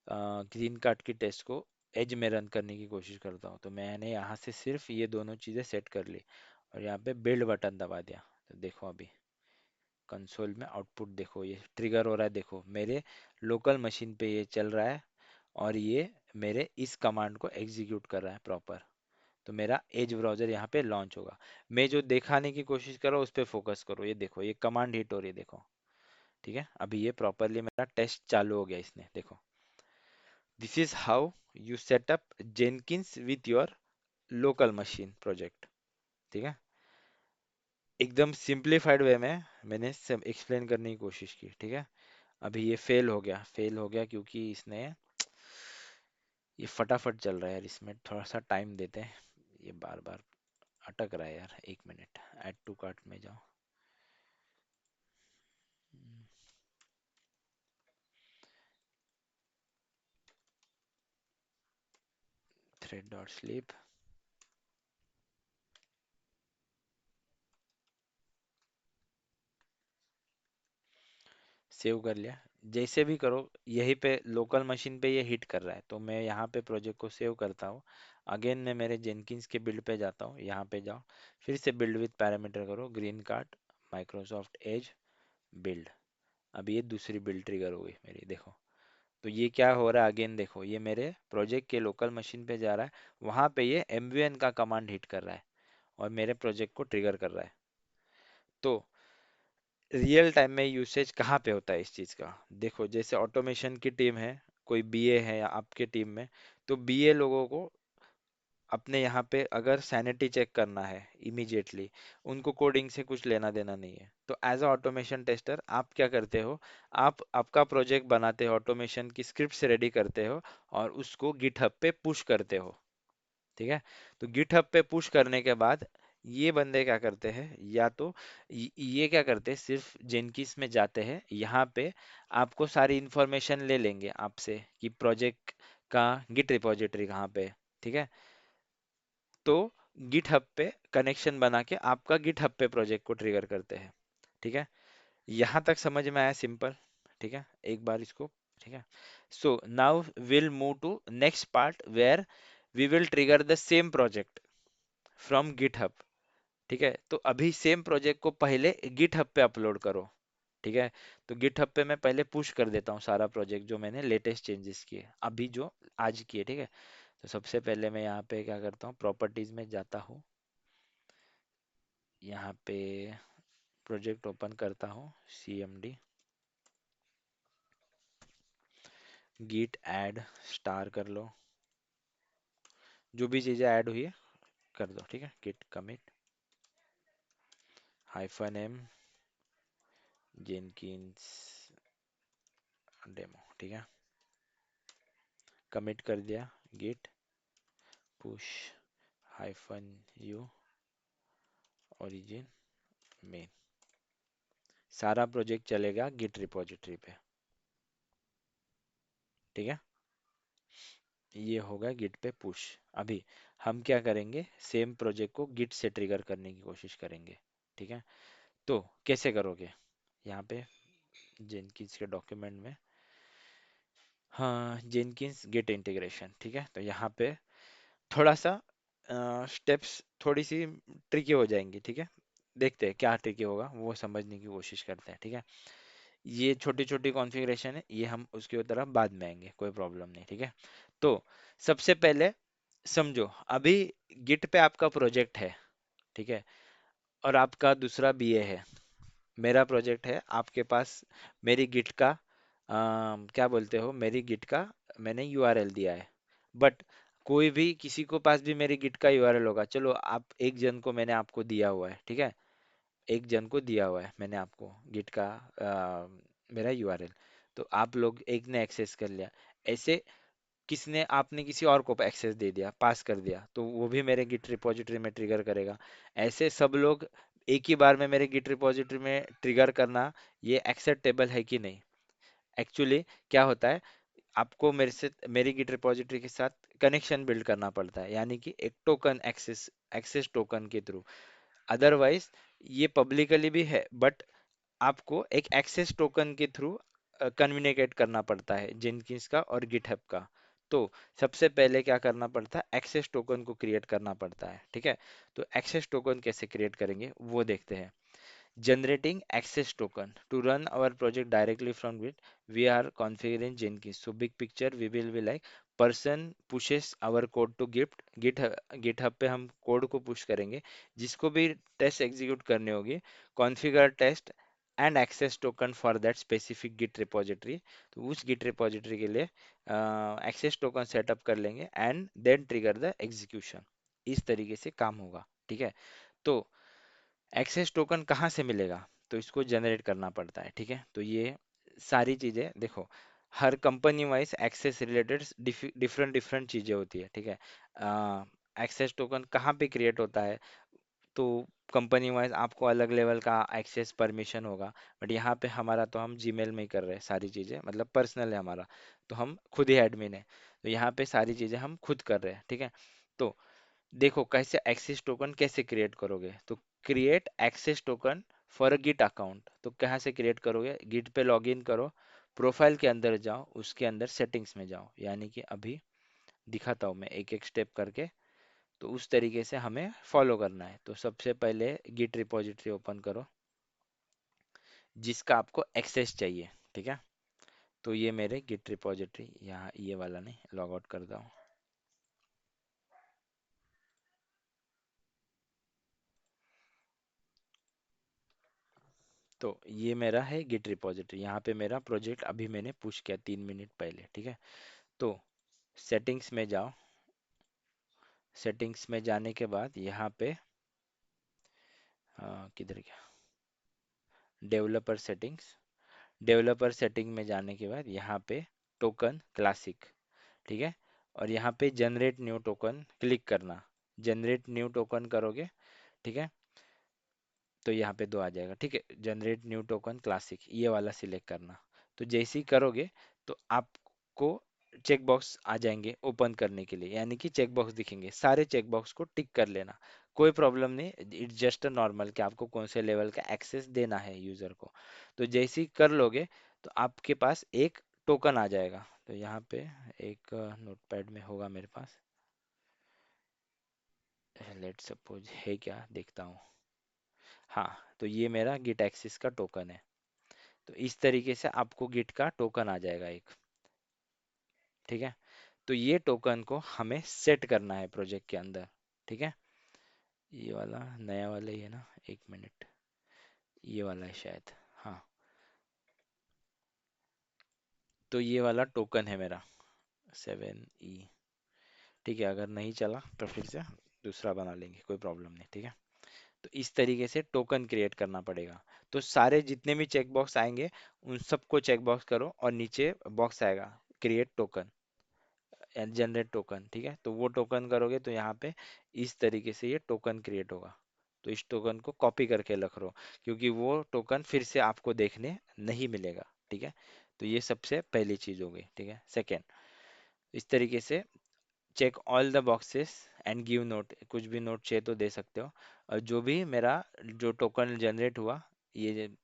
[SPEAKER 1] ग्रीन कार्ड की टेस्ट को एज में रन करने की कोशिश करता हूँ, तो मैंने यहाँ से सिर्फ ये दोनों चीज़ें सेट कर ली, और यहाँ पे बिल्ड बटन दबा दिया। तो देखो अभी कंसोल में आउटपुट देखो, ये ट्रिगर हो रहा है, देखो मेरे लोकल मशीन पे ये चल रहा है, और ये मेरे इस कमांड को एग्जीक्यूट कर रहा है प्रॉपर। तो मेरा एज ब्राउजर यहाँ पे लॉन्च होगा। मैं जो दिखाने की कोशिश कर रहा हूँ उस पर फोकस करो, ये देखो ये कमांड हिट हो रही है, देखो, ठीक है। अभी ये प्रॉपरली मेरा टेस्ट चालू हो गया इसने, देखो। This is how you setup Jenkins with your local machine project, ठीक है। एकदम सिंप्लीफाइड वे में मैंने सब एक्सप्लेन करने की कोशिश की, ठीक है। अभी ये फेल हो गया, फेल हो गया क्योंकि इसने, ये फटाफट चल रहा है यार, इसमें थोड़ा सा टाइम देते हैं। ये बार बार अटक रहा है यार, एक मिनट, ऐड टू कार्ट में जाओ। थ्रेड डॉट स्लीप, सेव कर लिया। जैसे भी करो, यहीं पे लोकल मशीन पे ये हिट कर रहा है, तो मैं यहाँ पे प्रोजेक्ट को सेव करता हूँ। अगेन मैं मेरे जेनकिंस के बिल्ड पे जाता हूँ, यहाँ पे जाओ, फिर से बिल्ड विथ पैरामीटर करो, green card, Microsoft Edge, build. अभी ये दूसरी बिल्ड ट्रिगर हो गई मेरी, देखो। तो ये क्या हो रहा है, अगेन देखो, ये मेरे प्रोजेक्ट के लोकल मशीन पे जा रहा है, वहां पे ये mvn का कमांड हिट कर रहा है, और मेरे प्रोजेक्ट को ट्रिगर कर रहा है। तो रियल टाइम में यूसेज कहाँ पे होता है इस चीज का, देखो, जैसे ऑटोमेशन की टीम है, कोई बीए है या आपके टीम में, तो बीए लोगों को अपने यहाँ पे अगर सैनिटी चेक करना है इमीडिएटली, उनको कोडिंग से कुछ लेना देना नहीं है। तो एज अ ऑटोमेशन टेस्टर आप क्या करते हो, आप आपका प्रोजेक्ट बनाते हो, ऑटोमेशन की स्क्रिप्ट्स रेडी करते हो, और उसको गिटहब पे पुश करते हो, ठीक है। तो गिटहब पे पुश करने के बाद ये बंदे क्या करते हैं, या तो ये क्या करते हैं, सिर्फ जेनकिस में जाते हैं, यहाँ पे आपको सारी इंफॉर्मेशन ले लेंगे आपसे कि प्रोजेक्ट का गिट रिपोजिटरी कहाँ पे है, ठीक है। तो गिटहब पे कनेक्शन बना के आपका गिटहब पे प्रोजेक्ट को ट्रिगर करते हैं, ठीक है। यहाँ तक समझ में आया, सिंपल, ठीक है। एक बार इसको, ठीक है। So now will move to next part where we will trigger the same project from GitHub. ठीक है, तो अभी सेम प्रोजेक्ट को पहले गिट हब पे अपलोड करो। ठीक है, तो गिट हब पे मैं पहले पुश कर देता हूँ सारा प्रोजेक्ट जो मैंने लेटेस्ट चेंजेस किए अभी जो आज किए। ठीक है, तो सबसे पहले मैं यहाँ पे क्या करता हूँ, प्रॉपर्टीज में जाता हूँ, यहाँ पे प्रोजेक्ट ओपन करता हूँ, cmd git add स्टार कर लो, जो भी चीज़ें ऐड हुई है कर दो। ठीक है, git commit -m jenkins demo. ठीक है, कमिट कर दिया, git push -u origin main, सारा प्रोजेक्ट चलेगा गिट रिपोजिटरी पे। ठीक है, ये होगा गिट पे पुश। अभी हम क्या करेंगे, सेम प्रोजेक्ट को गिट से ट्रिगर करने की कोशिश करेंगे। ठीक है, तो कैसे करोगे, यहाँ पे जेनकिंस के डॉक्यूमेंट में, हाँ, जेनकिंस गिट इंटीग्रेशन। ठीक है, तो यहाँ पे थोड़ा सा स्टेप्स थोड़ी सी ट्रिकी हो जाएंगी। ठीक है, देखते हैं क्या ट्रिकी होगा, वो समझने की कोशिश करते हैं। ठीक है, ये छोटी छोटी कॉन्फ़िगरेशन है, ये हम उसके तरफ बाद में आएंगे, कोई प्रॉब्लम नहीं। ठीक है, तो सबसे पहले समझो, अभी गिट पे आपका प्रोजेक्ट है। ठीक है, और आपका दूसरा बीए है, मेरा प्रोजेक्ट है, आपके पास मेरी गिट का क्या बोलते हो, मेरी गिट का मैंने यूआरएल दिया है। बट कोई भी किसी को पास भी मेरी गिट का यूआरएल होगा, चलो आप एक जन को मैंने आपको दिया हुआ है। ठीक है, एक जन को दिया हुआ है मैंने आपको गिट का मेरा यूआरएल, तो आप लोग एक ने एक्सेस कर लिया, ऐसे किसने, आपने किसी और को एक्सेस दे दिया, पास कर दिया, तो वो भी मेरे गिट रिपॉजिटरी में ट्रिगर करेगा। ऐसे सब लोग एक ही बार में मेरे गिट रिपॉजिटरी में ट्रिगर करना, ये एक्सेप्टेबल है कि नहीं। एक्चुअली क्या होता है, आपको मेरे से मेरी गिट रिपॉजिटरी के साथ कनेक्शन बिल्ड करना पड़ता है, यानी कि एक टोकन एक्सेस, एक्सेस टोकन के थ्रू। अदरवाइज ये पब्लिकली भी है, बट आपको एक एक्सेस टोकन के थ्रू कम्युनिकेट करना पड़ता है, जेनकिंस का और गिटहब का। तो सबसे पहले क्या करना पड़ता है, एक्सेस टोकन को क्रिएट करना पड़ता है। ठीक है, तो एक्सेस टोकन कैसे क्रिएट करेंगे वो देखते हैं। Generating access token to run our project directly from Git. We are configuring Jenkins. So big picture we will be like, person pushes our code to GitHub पे हम कोड को push करेंगे, जिसको भी टेस्ट एग्जीक्यूट करने होगी, configure test and access token for that specific git repository. तो उस गिट रिपोजिटरी के लिए एक्सेस टोकन सेटअप कर लेंगे and then trigger the execution. इस तरीके से काम होगा। ठीक है, तो एक्सेस टोकन कहाँ से मिलेगा, तो इसको जनरेट करना पड़ता है। ठीक है, तो ये सारी चीज़ें देखो, हर company wise access related different different चीज़ें होती है। ठीक है, एक्सेस टोकन कहाँ पे क्रिएट होता है, तो कंपनी वाइज आपको अलग लेवल का एक्सेस परमिशन होगा। बट यहाँ पे हमारा तो हम जीमेल में ही कर रहे हैं सारी चीज़ें, मतलब पर्सनल है हमारा, तो हम खुद ही एडमिन है, तो यहाँ पे सारी चीज़ें हम खुद कर रहे हैं। ठीक है, तो देखो कैसे एक्सेस टोकन कैसे क्रिएट करोगे, तो create access token for a git account. तो कहाँ से क्रिएट करोगे, गिट पे लॉगिन करो, प्रोफाइल के अंदर जाओ, उसके अंदर सेटिंग्स में जाओ, यानी कि अभी दिखाता हूँ मैं एक एक स्टेप करके, तो उस तरीके से हमें फॉलो करना है। तो सबसे पहले गिट रिपॉजिटरी ओपन करो जिसका आपको एक्सेस चाहिए। ठीक है, तो ये मेरे गिट रिपॉजिटरी, यहाँ ये वाला नहीं, लॉग आउट करता हूँ। तो ये मेरा है गिट रिपॉजिटरी, यहाँ पे मेरा प्रोजेक्ट अभी मैंने पुश किया 3 मिनट पहले। ठीक है, तो सेटिंग्स में जाओ, सेटिंग्स में जाने के बाद यहाँ पे किधर गया, डेवलपर सेटिंग्स, डेवलपर सेटिंग में जाने के बाद यहाँ पे टोकन क्लासिक। ठीक है, और यहाँ पे जनरेट न्यू टोकन क्लिक करना, जनरेट न्यू टोकन करोगे। ठीक है, तो यहाँ पे दो आ जाएगा। ठीक है, जनरेट न्यू टोकन क्लासिक, ये वाला सिलेक्ट करना। तो जैसे ही करोगे तो आपको चेक बॉक्स आ जाएंगे ओपन करने के लिए, यानी कि चेक बॉक्स दिखेंगे, सारे चेक बॉक्स को टिक कर लेना, कोई प्रॉब्लम नहीं। इट्स जस्ट अ नॉर्मल कि आपको कौन से लेवल का एक्सेस देना है यूजर को। तो जैसे ही कर लोगे तो आपके पास एक टोकन आ जाएगा। तो यहाँ पे एक नोटपैड में होगा मेरे पास, लेट सपोज है क्या, देखता हूँ। हाँ, तो ये मेरा गिट एक्सिस का टोकन है। तो इस तरीके से आपको गिट का टोकन आ जाएगा एक। ठीक है, तो ये टोकन को हमें सेट करना है प्रोजेक्ट के अंदर। ठीक है, ये वाला नया वाला ही है ना, एक मिनट, ये वाला है शायद। हाँ, तो ये वाला टोकन है मेरा 7E। ठीक है, अगर नहीं चला तो फिर से दूसरा बना लेंगे, कोई प्रॉब्लम नहीं। ठीक है, तो इस तरीके से टोकन क्रिएट करना पड़ेगा। तो सारे जितने भी चेक बॉक्स आएंगे उन सबको चेक बॉक्स करो, और नीचे बॉक्स आएगा क्रिएट टोकन, जनरेट टोकन। ठीक है, तो वो टोकन करोगे तो यहाँ पे इस तरीके से ये टोकन क्रिएट होगा। तो इस टोकन को कॉपी करके रख लो, क्योंकि वो टोकन फिर से आपको देखने नहीं मिलेगा। ठीक है, तो ये सबसे पहली चीज हो गई। ठीक है, सेकेंड, इस तरीके से check all the boxes and give note, कुछ भी नोट चाहिए तो दे सकते हो। और जो भी मेरा जो टोकन जनरेट हुआ,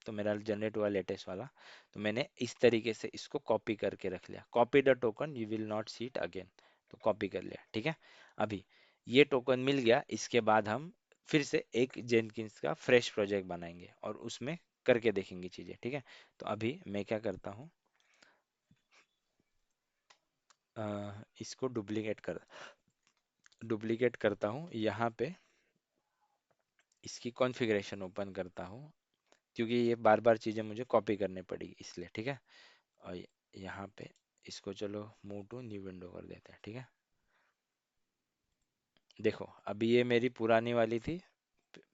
[SPEAKER 1] तो मेरा जनरेट हुआ लेटेस्ट वाला, तो मैंने इस तरीके से इसको कॉपी करके रख लिया। Copy the token you will not see it again, तो कॉपी कर लिया। ठीक है, अभी ये टोकन मिल गया, इसके बाद हम फिर से एक जेनकिंस का फ्रेश प्रोजेक्ट बनाएंगे और उसमें करके देखेंगे चीजें। ठीक है, तो अभी मैं क्या करता हूँ, इसको डुप्लीकेट करता हूँ यहाँ पे, इसकी कॉन्फ़िगरेशन ओपन करता हूँ, क्योंकि ये बार बार चीज़ें मुझे कॉपी करनी पड़ेगी इसलिए। ठीक है, और यहाँ पे इसको चलो मूव टू न्यू विंडो कर देते हैं। ठीक है, देखो अभी ये मेरी पुरानी वाली थी,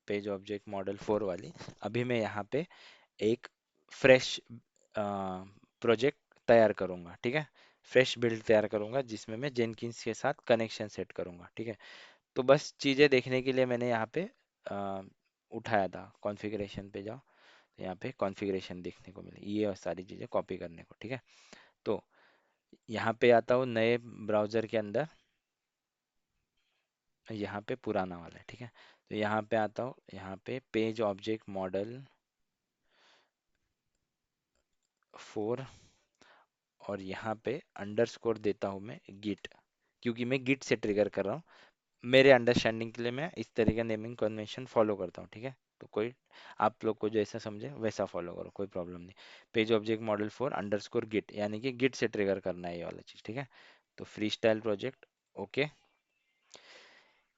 [SPEAKER 1] पेज ऑब्जेक्ट मॉडल 4 वाली। अभी मैं यहाँ पे एक फ्रेश प्रोजेक्ट तैयार करूँगा। ठीक है, फ्रेश बिल्ड तैयार करूँगा जिसमें मैं जेनकिंस के साथ कनेक्शन सेट करूँगा। ठीक है, तो बस चीज़ें देखने के लिए मैंने यहाँ पे अ, उठाया था। कॉन्फ़िगरेशन पे जाओ, तो यहाँ पे कॉन्फ़िगरेशन देखने को मिले, ये और सारी चीज़ें कॉपी करने को। ठीक है, तो यहाँ पे आता हूँ नए ब्राउज़र के अंदर, यहाँ पे पुराना वाला है। ठीक है, तो यहाँ पे आता हूँ, यहाँ पे पेज ऑब्जेक्ट मॉडल 4, और यहाँ पे अंडरस्कोर देता हूँ मैं गिट, क्योंकि मैं गिट से ट्रिगर कर रहा हूँ। मेरे अंडरस्टैंडिंग के लिए मैं इस तरह का नेमिंग कन्वेंशन फॉलो करता हूँ। ठीक है, तो कोई आप लोग को जैसा समझे वैसा फॉलो करो, कोई प्रॉब्लम नहीं। Page object model 4 underscore git, यानी कि गिट से ट्रिगर करना है ये वाला चीज़। ठीक है, तो फ्री स्टाइल प्रोजेक्ट, ओके।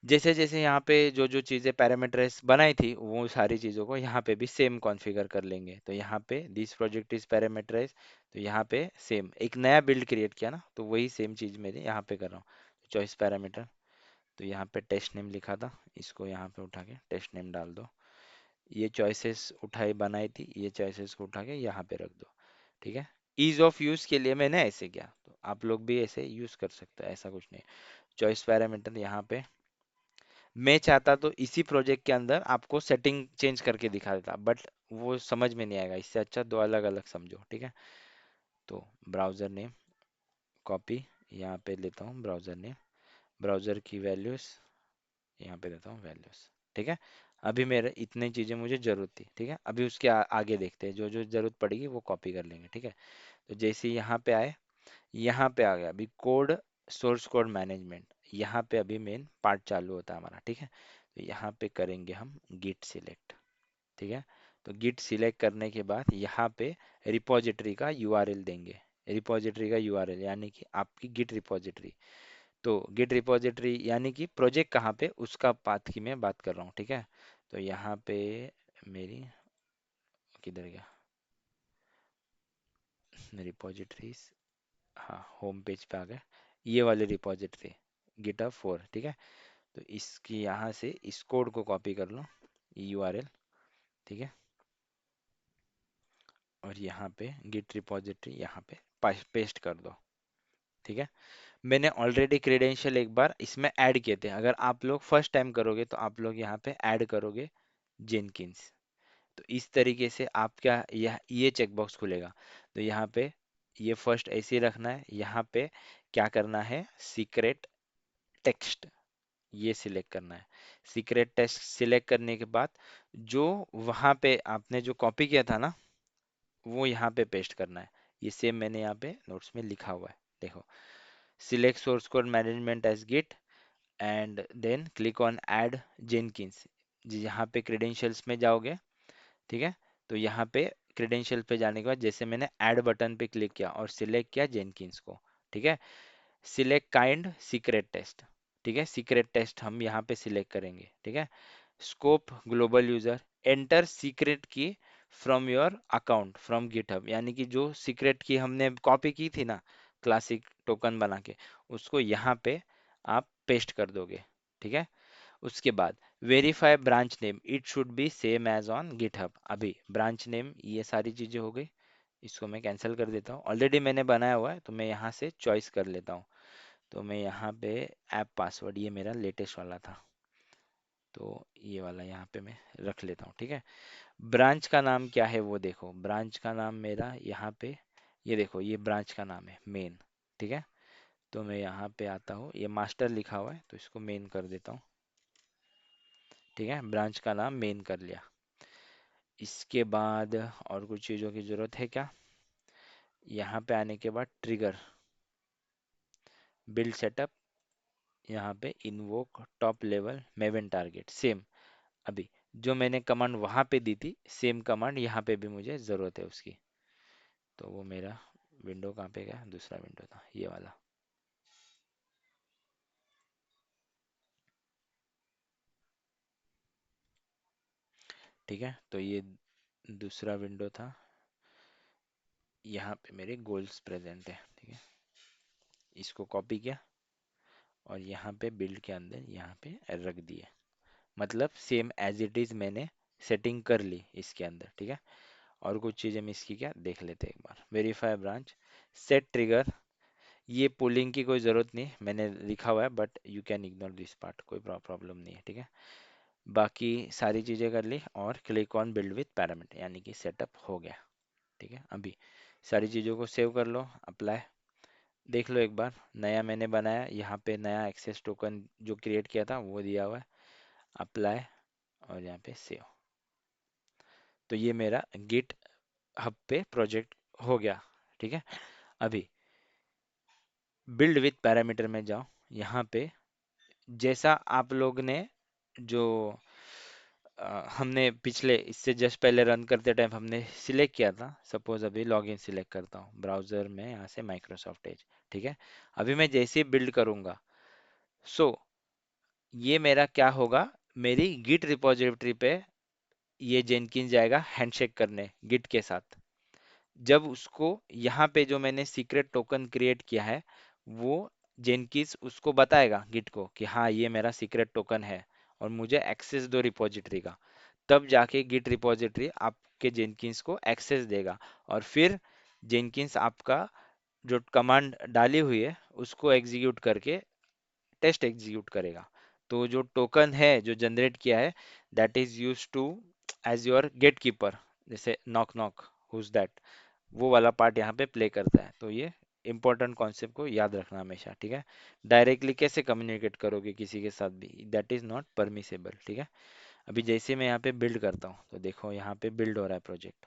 [SPEAKER 1] जैसे जैसे यहाँ पे जो जो चीज़ें पैरामीटर्स बनाई थी वो सारी चीज़ों को यहाँ पे भी सेम कॉन्फ़िगर कर लेंगे। तो यहाँ पे दिस प्रोजेक्ट इज पैरामीटराइज, तो यहाँ पे सेम एक नया बिल्ड क्रिएट किया ना, तो वही सेम चीज़ मेरे यहाँ पे कर रहा हूँ। चॉइस पैरामीटर, तो यहाँ पे टेस्ट नेम लिखा था, इसको यहाँ पे उठा के टेस्ट नेम डाल दो। ये चॉइसेस उठाई बनाई थी, ये चॉइसेस को उठा के यहाँ पे रख दो। ठीक है, ईज ऑफ यूज के लिए मैंने ऐसे किया, तो आप लोग भी ऐसे यूज कर सकते हैं, ऐसा कुछ नहीं। चॉइस पैरामीटर यहाँ पे मैं चाहता तो इसी प्रोजेक्ट के अंदर आपको सेटिंग चेंज करके दिखा देता, बट वो समझ में नहीं आएगा, इससे अच्छा दो अलग अलग समझो। ठीक है, तो ब्राउज़र नेम कॉपी, यहाँ पे लेता हूँ ब्राउज़र नेम, ब्राउज़र की वैल्यूज़ यहाँ पे देता हूँ वैल्यूज़। ठीक है, अभी मेरे इतनी चीज़ें मुझे ज़रूरत थी। ठीक है, अभी उसके आगे देखते हैं, जो जो ज़रूरत पड़ेगी वो कॉपी कर लेंगे। ठीक है, तो जैसे ही यहाँ पे आए, यहाँ पे आ गया अभी कोड, सोर्स कोड मैनेजमेंट, यहाँ पे अभी मेन पार्ट चालू होता है हमारा। ठीक है, तो यहाँ पे करेंगे हम गिट सिलेक्ट। ठीक है, तो गिट सिलेक्ट करने के बाद यहाँ पे रिपॉजिटरी का यूआरएल देंगे। रिपॉजिटरी का यूआरएल यानी कि आपकी गिट रिपॉजिटरी, तो गिट रिपॉजिटरी यानी कि प्रोजेक्ट कहाँ पे, उसका पाथ की मैं बात कर रहा हूँ। ठीक है, तो यहाँ पे मेरी किधर गया रिपॉजिटरीज, हाँ होम पेज पे आ गए, ये वाली रिपॉजिटरी गिटहब 4। ठीक है, तो इसकी यहाँ से इस कोड को कॉपी कर लो, यूआरएल। ठीक है, और यहाँ पे गिट रिपॉजिटरी यहाँ पे पेस्ट कर दो। ठीक है, मैंने ऑलरेडी क्रेडेंशियल एक बार इसमें ऐड किए थे, अगर आप लोग फर्स्ट टाइम करोगे तो आप लोग यहाँ पे ऐड करोगे जेनकिंस। तो इस तरीके से आपका यह ये चेकबॉक्स खुलेगा। तो यहाँ पे ये फर्स्ट ऐसे ही रखना है, यहाँ पे क्या करना है, सीक्रेट टेक्स्ट ये सिलेक्ट करना है। सीक्रेट टेक्स्ट सिलेक्ट करने के बाद जो वहाँ पे आपने जो कॉपी किया था ना, वो यहाँ पे पेस्ट करना है। ये सेम मैंने यहाँ पे नोट्स में लिखा हुआ है, देखो। Select source code management as git, and then click on add Jenkins. यहाँ पे क्रेडेंशियल्स में जाओगे, ठीक है। तो यहाँ पे क्रेडेंशियल पे जाने के बाद जैसे मैंने ऐड बटन पे क्लिक किया और सिलेक्ट किया जेनकिंस को, ठीक है। सिलेक्ट काइंड सीक्रेट टेस्ट, ठीक है। सीक्रेट टेस्ट हम यहाँ पे सिलेक्ट करेंगे, ठीक है। Scope global user, enter secret key from your account from GitHub, यानी कि जो सीक्रेट की हमने कॉपी की थी ना क्लासिक टोकन बना के, उसको यहाँ पे आप पेस्ट कर दोगे, ठीक है। उसके बाद verify branch name, it should be same as on GitHub. अभी ब्रांच नेम ये सारी चीजें हो गई, इसको मैं कैंसिल कर देता हूँ। ऑलरेडी मैंने बनाया हुआ है तो मैं यहाँ से चॉइस कर लेता हूँ। तो मैं यहाँ पे ऐप पासवर्ड, ये मेरा लेटेस्ट वाला था, तो ये वाला यहाँ पे मैं रख लेता हूँ, ठीक है। ब्रांच का नाम क्या है वो देखो, ब्रांच का नाम मेरा यहाँ पे, ये देखो ये ब्रांच का नाम है मेन, ठीक है। तो मैं यहाँ पे आता हूँ, ये मास्टर लिखा हुआ है तो इसको मेन कर देता हूँ, ठीक है। ब्रांच का नाम मेन कर लिया। इसके बाद और कुछ चीज़ों की ज़रूरत है क्या, यहाँ पे आने के बाद ट्रिगर, बिल्ड सेटअप, यहाँ पे invoke top level maven target, same. अभी जो मैंने कमांड वहां पे दी थी सेम कमांड यहाँ पे भी मुझे ज़रूरत है उसकी। तो वो मेरा विंडो कहाँ पे गया, दूसरा विंडो था ये वाला, ठीक है। तो ये दूसरा विंडो था, यहाँ पे मेरे गोल्स प्रेजेंट है, ठीक है। इसको कॉपी किया और यहाँ पे बिल्ड के अंदर यहाँ पे रख दिए, मतलब सेम एज इट इज मैंने सेटिंग कर ली इसके अंदर, ठीक है। और कुछ चीज़ें मिस की क्या देख लेते हैं एक बार। वेरीफाई ब्रांच, सेट ट्रिगर, ये पुलिंग की कोई ज़रूरत नहीं, मैंने लिखा हुआ है but you can ignore this part, कोई प्रॉब्लम नहीं है, ठीक है। बाकी सारी चीज़ें कर ली और click on build with parameter, यानी कि सेटअप हो गया, ठीक है। अभी सारी चीज़ों को सेव कर लो, अप्लाई, देख लो एक बार नया मैंने बनाया, यहाँ पे नया एक्सेस टोकन जो क्रिएट किया था वो दिया हुआ है, अप्लाई और यहाँ पे सेव। तो ये मेरा गिट हब पे प्रोजेक्ट हो गया, ठीक है। अभी बिल्ड विथ पैरामीटर में जाओ, यहाँ पे जैसा आप लोग ने जो हमने पिछले इससे जस्ट पहले रन करते टाइम हमने सिलेक्ट किया था, सपोज अभी लॉगिन सिलेक्ट करता हूँ ब्राउजर में, यहाँ से माइक्रोसॉफ्ट एज, ठीक है। अभी मैं जैसे ही बिल्ड करूंगा, सो ये मेरा क्या होगा, मेरी गिट रिपोजिटरी पे ये जेनकिन जाएगा हैंडशेक करने गिट के साथ। जब उसको यहाँ पे जो मैंने सीक्रेट टोकन क्रिएट किया है वो जेनकिंस उसको बताएगा गिट को कि हाँ ये मेरा सीक्रेट टोकन है और मुझे एक्सेस दो रिपोजिटरी का, तब जाके गिट रिपोजिटरी आपके जेनकिंस को एक्सेस देगा और फिर जेनकिंस आपका जो कमांड डाली हुई है उसको एग्जीक्यूट करके टेस्ट एग्जीक्यूट करेगा। तो जो टोकन है जो जनरेट किया है that is use to as your gatekeeper, जैसे नॉक नॉक हुज दैट, वो वाला पार्ट यहाँ पे प्ले करता है। तो ये इंपॉर्टेंट कॉन्सेप्ट को याद रखना हमेशा, ठीक है। डायरेक्टली कैसे कम्युनिकेट करोगे किसी के साथ भी, दैट इज नॉट परमिसेबल, ठीक है। अभी जैसे मैं यहाँ पे बिल्ड करता हूँ तो देखो यहाँ पे बिल्ड हो रहा है प्रोजेक्ट,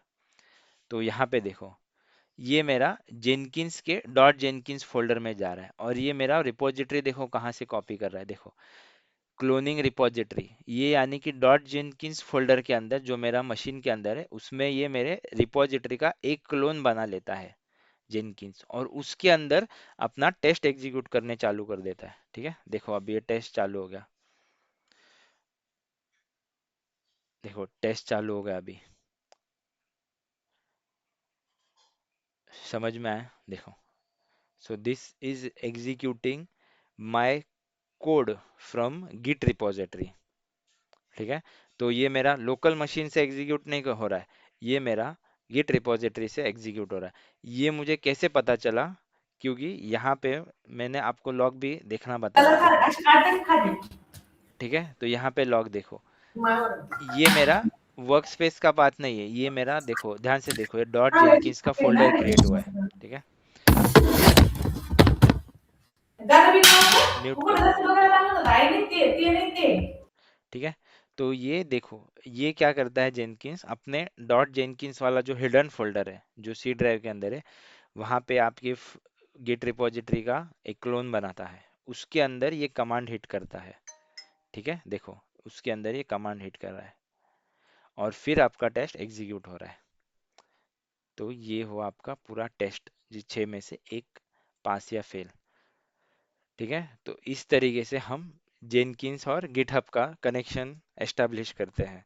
[SPEAKER 1] तो यहाँ पे देखो ये मेरा जेनकिंस के डॉट जेनकिंस फोल्डर में जा रहा है और ये मेरा रिपोजिटरी देखो कहाँ से कॉपी कर रहा है, देखो क्लोनिंग रिपोजिटरी, ये यानी कि डॉट जेनकिंस फोल्डर के अंदर जो मेरा मशीन के अंदर है उसमें ये मेरे रिपोजिटरी का एक क्लोन बना लेता है जेनकिंस और उसके अंदर अपना टेस्ट एग्जीक्यूट करने चालू कर देता है, ठीक है। देखो अब ये टेस्ट चालू हो गया, देखो टेस्ट चालू हो गया अभी, समझ में आया देखो। So this is executing my code from git repository, ठीक है। तो ये मेरा लोकल मशीन से एग्जीक्यूट नहीं हो रहा है, ये मेरा गिट रिपोजिटरी से एग्जीक्यूट हो रहा है। ये मुझे कैसे पता चला, क्योंकि यहाँ पे मैंने आपको लॉग भी देखना बताया, देखो, ठीक है। तो यहाँ पे लॉग देखो, ये मेरा वर्क स्पेस का पाथ नहीं है, ये मेरा देखो ध्यान से देखो ये डॉट जेनकिंस का फोल्डर क्रिएट हुआ है, ठीक है। म्यूट कर दो, ठीक है। तो ये देखो ये क्या करता है, जेनकिंस अपने डॉट जेनकिंस वाला जो हिडन फोल्डर है जो सी ड्राइव के अंदर है वहां पे आपकी गिट रिपोजिटरी का एक क्लोन बनाता है उसके अंदर ये कमांड हिट करता है। ठीक है, देखो उसके अंदर ये कमांड हिट कर रहा है और फिर आपका टेस्ट एग्जीक्यूट हो रहा है। तो ये हुआ आपका पूरा टेस्ट, जी 6 में से 1 पास या फेल। ठीक है, तो इस तरीके से हम जेनकिंस और गिटहब का कनेक्शन एस्टेब्लिश करते हैं।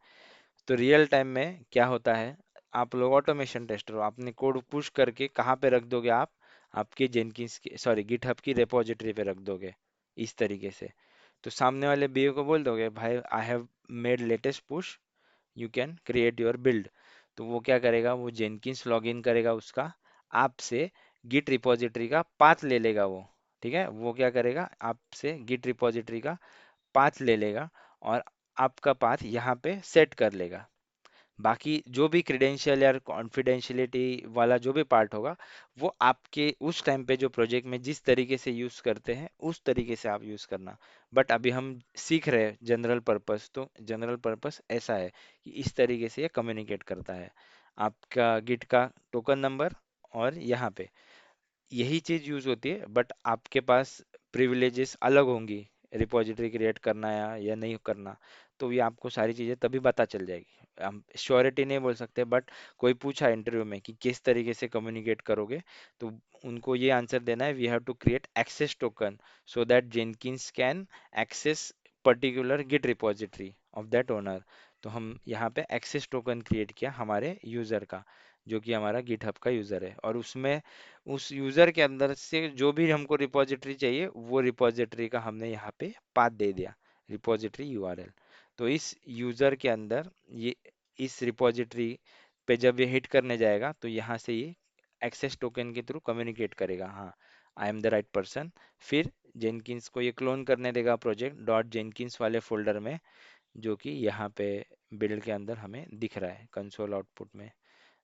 [SPEAKER 1] तो रियल टाइम में क्या होता है, आप लोग ऑटोमेशन टेस्टर हो, आपने कोड पुश करके कहाँ पे रख दोगे आप, आपके जेनकिंस की सॉरी गिटहब की रिपोजिटरी पे रख दोगे इस तरीके से। तो सामने वाले बीए को बोल दोगे भाई I have made latest push, you can create your build. तो वो क्या करेगा, वो जेनकिंस लॉगिन करेगा उसका, आपसे गिट रिपोजिटरी का पाथ ले लेगा वो। ठीक है, वो क्या करेगा, आपसे गिट रिपोजिटरी का पाथ ले लेगा और आपका पाथ यहाँ पे सेट कर लेगा। बाकी जो भी क्रेडेंशियल या कॉन्फिडेंशियलिटी वाला जो भी पार्ट होगा, वो आपके उस टाइम पे जो प्रोजेक्ट में जिस तरीके से यूज करते हैं उस तरीके से आप यूज करना। बट अभी हम सीख रहे हैं जनरल पर्पस, तो जनरल पर्पस ऐसा है कि इस तरीके से ये कम्युनिकेट करता है, आपका गिट का टोकन नंबर और यहाँ पे यही चीज यूज होती है। बट आपके पास प्रिविलेजेस अलग होंगी, रिपॉजिटरी क्रिएट करना या नहीं करना, तो ये आपको सारी चीजें तभी पता चल जाएगी। हम श्योरिटी नहीं बोल सकते, बट कोई पूछा इंटरव्यू में कि किस तरीके से कम्युनिकेट करोगे, तो उनको ये आंसर देना है, we have to create access token so that Jenkins can access particular git repository of that owner. तो हम यहाँ पे एक्सेस टोकन क्रिएट किया हमारे यूजर का, जो कि हमारा गिटहब का यूजर है, और उसमें उस यूजर के अंदर से जो भी हमको रिपॉजिटरी चाहिए वो रिपॉजिटरी का हमने यहाँ पे पाथ दे दिया, रिपॉजिटरी यूआरएल। तो इस यूजर के अंदर ये इस रिपॉजिटरी पे जब ये हिट करने जाएगा तो यहाँ से ये एक्सेस टोकन के थ्रू कम्युनिकेट करेगा, हाँ I am the right person. फिर जेनकिंस को ये क्लोन करने देगा प्रोजेक्ट डॉट जेनकिंस वाले फोल्डर में, जो कि यहाँ पे बिल्ड के अंदर हमें दिख रहा है कंसोल आउटपुट में।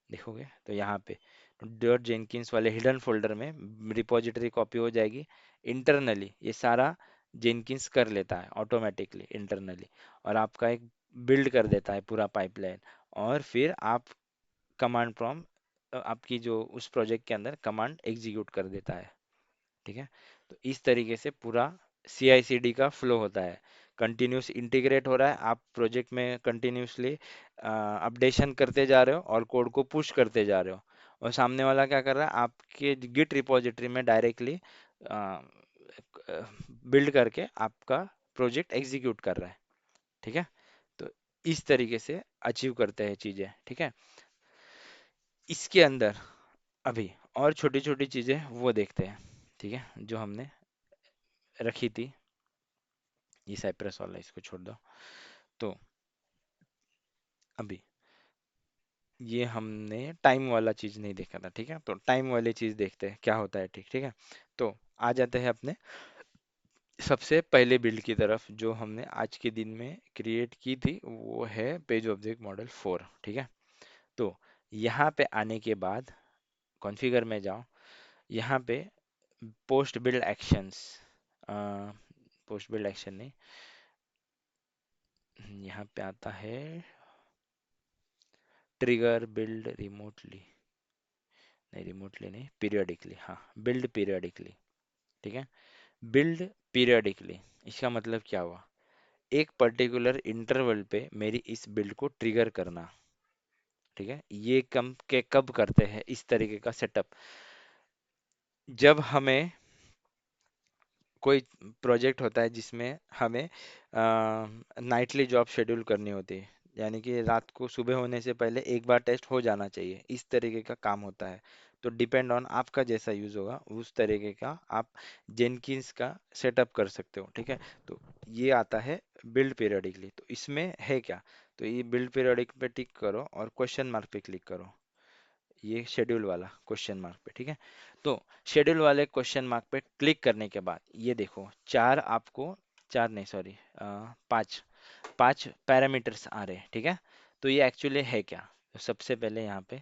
[SPEAKER 1] देखोगे तो यहाँ पे डॉट जेनकिंस वाले हिडन फोल्डर में रिपॉजिटरी कॉपी हो जाएगी। इंटरनली ये सारा जेनकिंस कर लेता है ऑटोमेटिकली इंटरनली, और आपका एक बिल्ड कर देता है पूरा पाइपलाइन। और फिर आप कमांड प्रॉम्प्ट आपकी जो उस प्रोजेक्ट के अंदर कमांड एग्जीक्यूट कर देता है। ठीक है, तो इस तरीके से पूरा CI/CD का फ्लो होता है, कंटिन्यूस इंटीग्रेट हो रहा है, आप प्रोजेक्ट में कंटिन्यूसली अपडेशन करते जा रहे हो और कोड को पुश करते जा रहे हो, और सामने वाला क्या कर रहा है, आपके गिट रिपॉजिटरी में डायरेक्टली बिल्ड करके आपका प्रोजेक्ट एग्जीक्यूट कर रहा है। ठीक है, तो इस तरीके से अचीव करते हैं चीजें। ठीक है, इसके अंदर अभी और छोटी छोटी चीजें वो देखते हैं। ठीक है, जो हमने रखी थी, ये साइप्रस वाला इसको छोड़ दो। तो अभी ये हमने टाइम वाला चीज नहीं देखा था, ठीक है, तो टाइम वाली चीज देखते हैं क्या होता है। ठीक ठीक है, तो आ जाते हैं अपने सबसे पहले बिल्ड की तरफ जो हमने आज के दिन में क्रिएट की थी, वो है पेज ऑब्जेक्ट मॉडल 4। ठीक है, तो यहाँ पे आने के बाद कॉन्फ़िगर में जाओ, यहाँ पे post build actions, post build action नहीं, यहाँ पे आता है ट्रिगर बिल्ड रिमोटली, नहीं रिमोटली नहीं, पीरियडिकली, हाँ बिल्ड पीरियडिकली। ठीक है, बिल्ड पीरियडिकली, इसका मतलब क्या हुआ, एक पर्टिकुलर इंटरवल पे मेरी इस बिल्ड को ट्रिगर करना। ठीक है, ये कम के कब करते हैं इस तरीके का सेटअप, जब हमें कोई प्रोजेक्ट होता है जिसमें हमें नाइटली जॉब शेड्यूल करनी होती है, यानी कि रात को सुबह होने से पहले एक बार टेस्ट हो जाना चाहिए, इस तरीके का काम होता है। तो डिपेंड ऑन आपका जैसा यूज होगा उस तरीके का आप जेनकिंस का सेटअप कर सकते हो। ठीक है, तो ये आता है बिल्ड पीरियडिकली। तो इसमें है क्या, तो ये बिल्ड पीरियडिक पे टिक करो और क्वेश्चन मार्क पे क्लिक करो, ये शेड्यूल वाला क्वेश्चन मार्क पे। ठीक है, तो शेड्यूल वाले क्वेश्चन मार्क पे क्लिक करने के बाद ये देखो चार आपको, चार नहीं सॉरी, पांच, पांच पैरामीटर्स आ रहे हैं। ठीक है, तो ये एक्चुअली है क्या, तो सबसे पहले यहाँ पे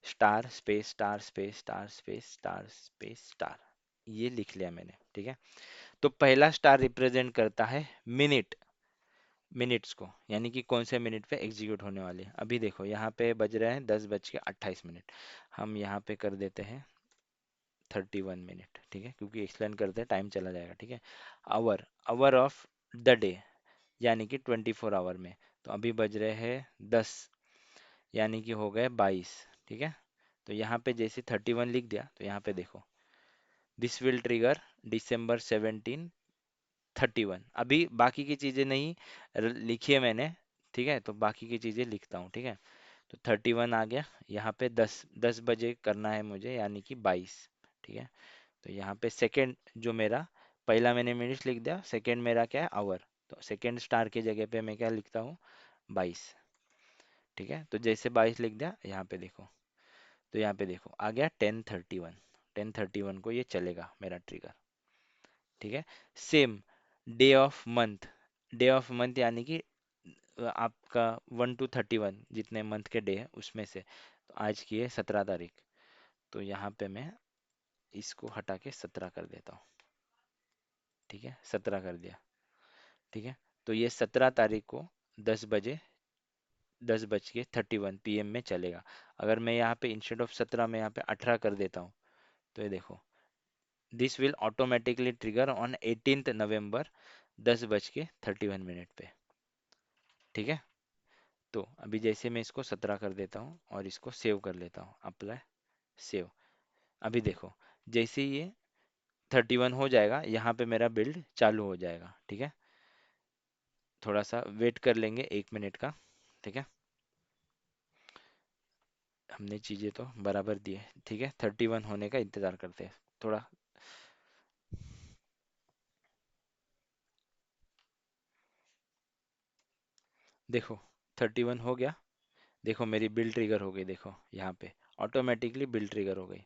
[SPEAKER 1] star space star space star space star space star, ये लिख लिया मैंने। ठीक है, तो पहला स्टार रिप्रेजेंट करता है मिनट, मिनट्स को, यानी कि कौन से मिनट पे एग्जीक्यूट होने वाले हैं। अभी देखो यहाँ पे बज रहे हैं 10:28। हम यहाँ पे कर देते हैं 31 मिनट, ठीक है, क्योंकि एक्सप्लेन करते टाइम चला जाएगा, ठीक है। Hour, hour of the day, यानी कि 24 आवर में। तो अभी बज रहे हैं 10, यानी कि हो गए 22, ठीक है। तो यहाँ पे जैसे 31 लिख दिया, तो यहाँ पे देखो, दिस विल ट्रिगर December 17, 31। अभी बाकी की चीजें नहीं लिखी है मैंने, ठीक है, तो बाकी की चीजें लिखता हूँ, ठीक है। तो 31 आ गया, यहाँ पे 10 10 बजे करना है मुझे, यानी कि 22, ठीक है। तो यहाँ पे सेकंड जो मेरा, पहला मैंने मिनट्स लिख दिया, सेकंड मेरा क्या है, आवर। तो सेकंड स्टार की जगह पे मैं क्या लिखता हूँ, 22, ठीक है। तो जैसे 22 लिख दिया, यहाँ पे देखो, तो यहाँ पे देखो आ गया 10:31, 10:31 को ये चलेगा मेरा ट्रिगर, ठीक है। Same day of month, day of month यानी कि आपका 1 to 31 जितने मंथ के डे है उसमें से, तो आज की है 17 तारीख, तो यहाँ पे मैं इसको हटा के 17 कर देता हूँ, ठीक है, 17 कर दिया, ठीक है। तो ये 17 तारीख को 10 बजे, 10:31 PM में चलेगा। अगर मैं यहाँ पे इंस्टेड ऑफ 17 में यहाँ पे 18 कर देता हूँ, तो ये देखो, this will automatically trigger on 18 नवंबर 10:31 पे, ठीक है। तो अभी जैसे मैं इसको 17 कर देता हूँ और इसको सेव कर लेता हूँ, अप्लाई, सेव। अभी देखो, जैसे ही ये 31 हो जाएगा, यहाँ पे मेरा बिल्ड चालू हो जाएगा, ठीक है। थोड़ा सा वेट कर लेंगे 1 मिनट का, ठीक है। हमने चीज़ें तो बराबर दी है, ठीक है, 31 होने का इंतज़ार करते हैं थोड़ा। देखो 31 हो गया, देखो मेरी बिल ट्रिगर हो गई, देखो यहाँ पे ऑटोमेटिकली बिल ट्रिगर हो गई,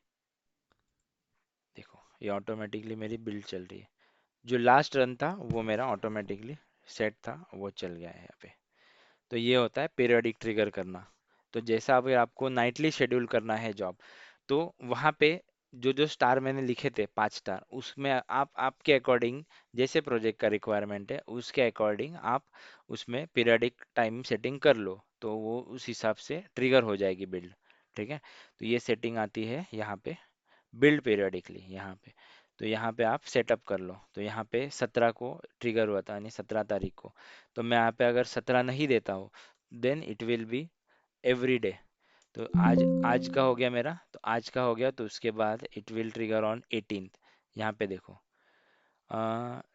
[SPEAKER 1] देखो ये ऑटोमेटिकली मेरी बिल्ड चल रही है। जो लास्ट रन था वो मेरा ऑटोमेटिकली सेट था, वो चल गया है यहाँ पे। तो ये होता है पीरियोडिक ट्रिगर करना। तो जैसा अगर आपको नाइटली शेड्यूल करना है जॉब, तो वहाँ पे जो जो स्टार मैंने लिखे थे 5 स्टार, उसमें आप आपके अकॉर्डिंग, जैसे प्रोजेक्ट का रिक्वायरमेंट है उसके अकॉर्डिंग आप उसमें पीरियोडिक टाइम सेटिंग कर लो, तो वो उस हिसाब से ट्रिगर हो जाएगी बिल्ड, ठीक है। तो ये सेटिंग आती है यहाँ पे, बिल्ड पीरियोडिकली यहाँ पे। तो यहाँ पे आप सेटअप कर लो, तो यहाँ पे 17 को ट्रिगर हुआ था, यानी 17 तारीख को। तो मैं यहाँ पे अगर 17 नहीं देता हूँ, then it will be every day. तो आज आज का हो गया मेरा, तो आज का हो गया, तो उसके बाद it will trigger on 18th। यहाँ पे देखो,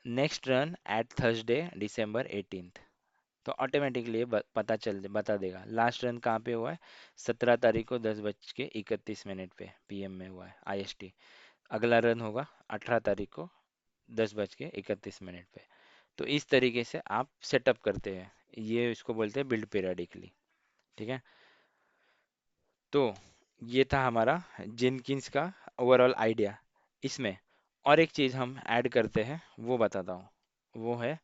[SPEAKER 1] next run at Thursday December 18th। तो ऑटोमेटिकली ये बता देगा लास्ट रन कहाँ पे हुआ है, 17 तारीख को 10:31 पे PM में हुआ है, IST। अगला रन होगा 18 तारीख को 10:31 पे। तो इस तरीके से आप सेटअप करते हैं, ये इसको बोलते हैं बिल्ड पीरियडिकली, ठीक है। तो ये था हमारा जेनकिंस का ओवरऑल आइडिया। इसमें और एक चीज़ हम ऐड करते हैं, वो बताता हूँ, वो है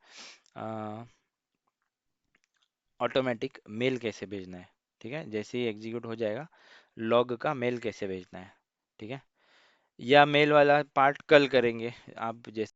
[SPEAKER 1] ऑटोमेटिक मेल कैसे भेजना है, ठीक है। जैसे ही एग्जीक्यूट हो जाएगा, लॉग का मेल कैसे भेजना है, ठीक है। या मेल वाला पार्ट कल करेंगे, आप जैसे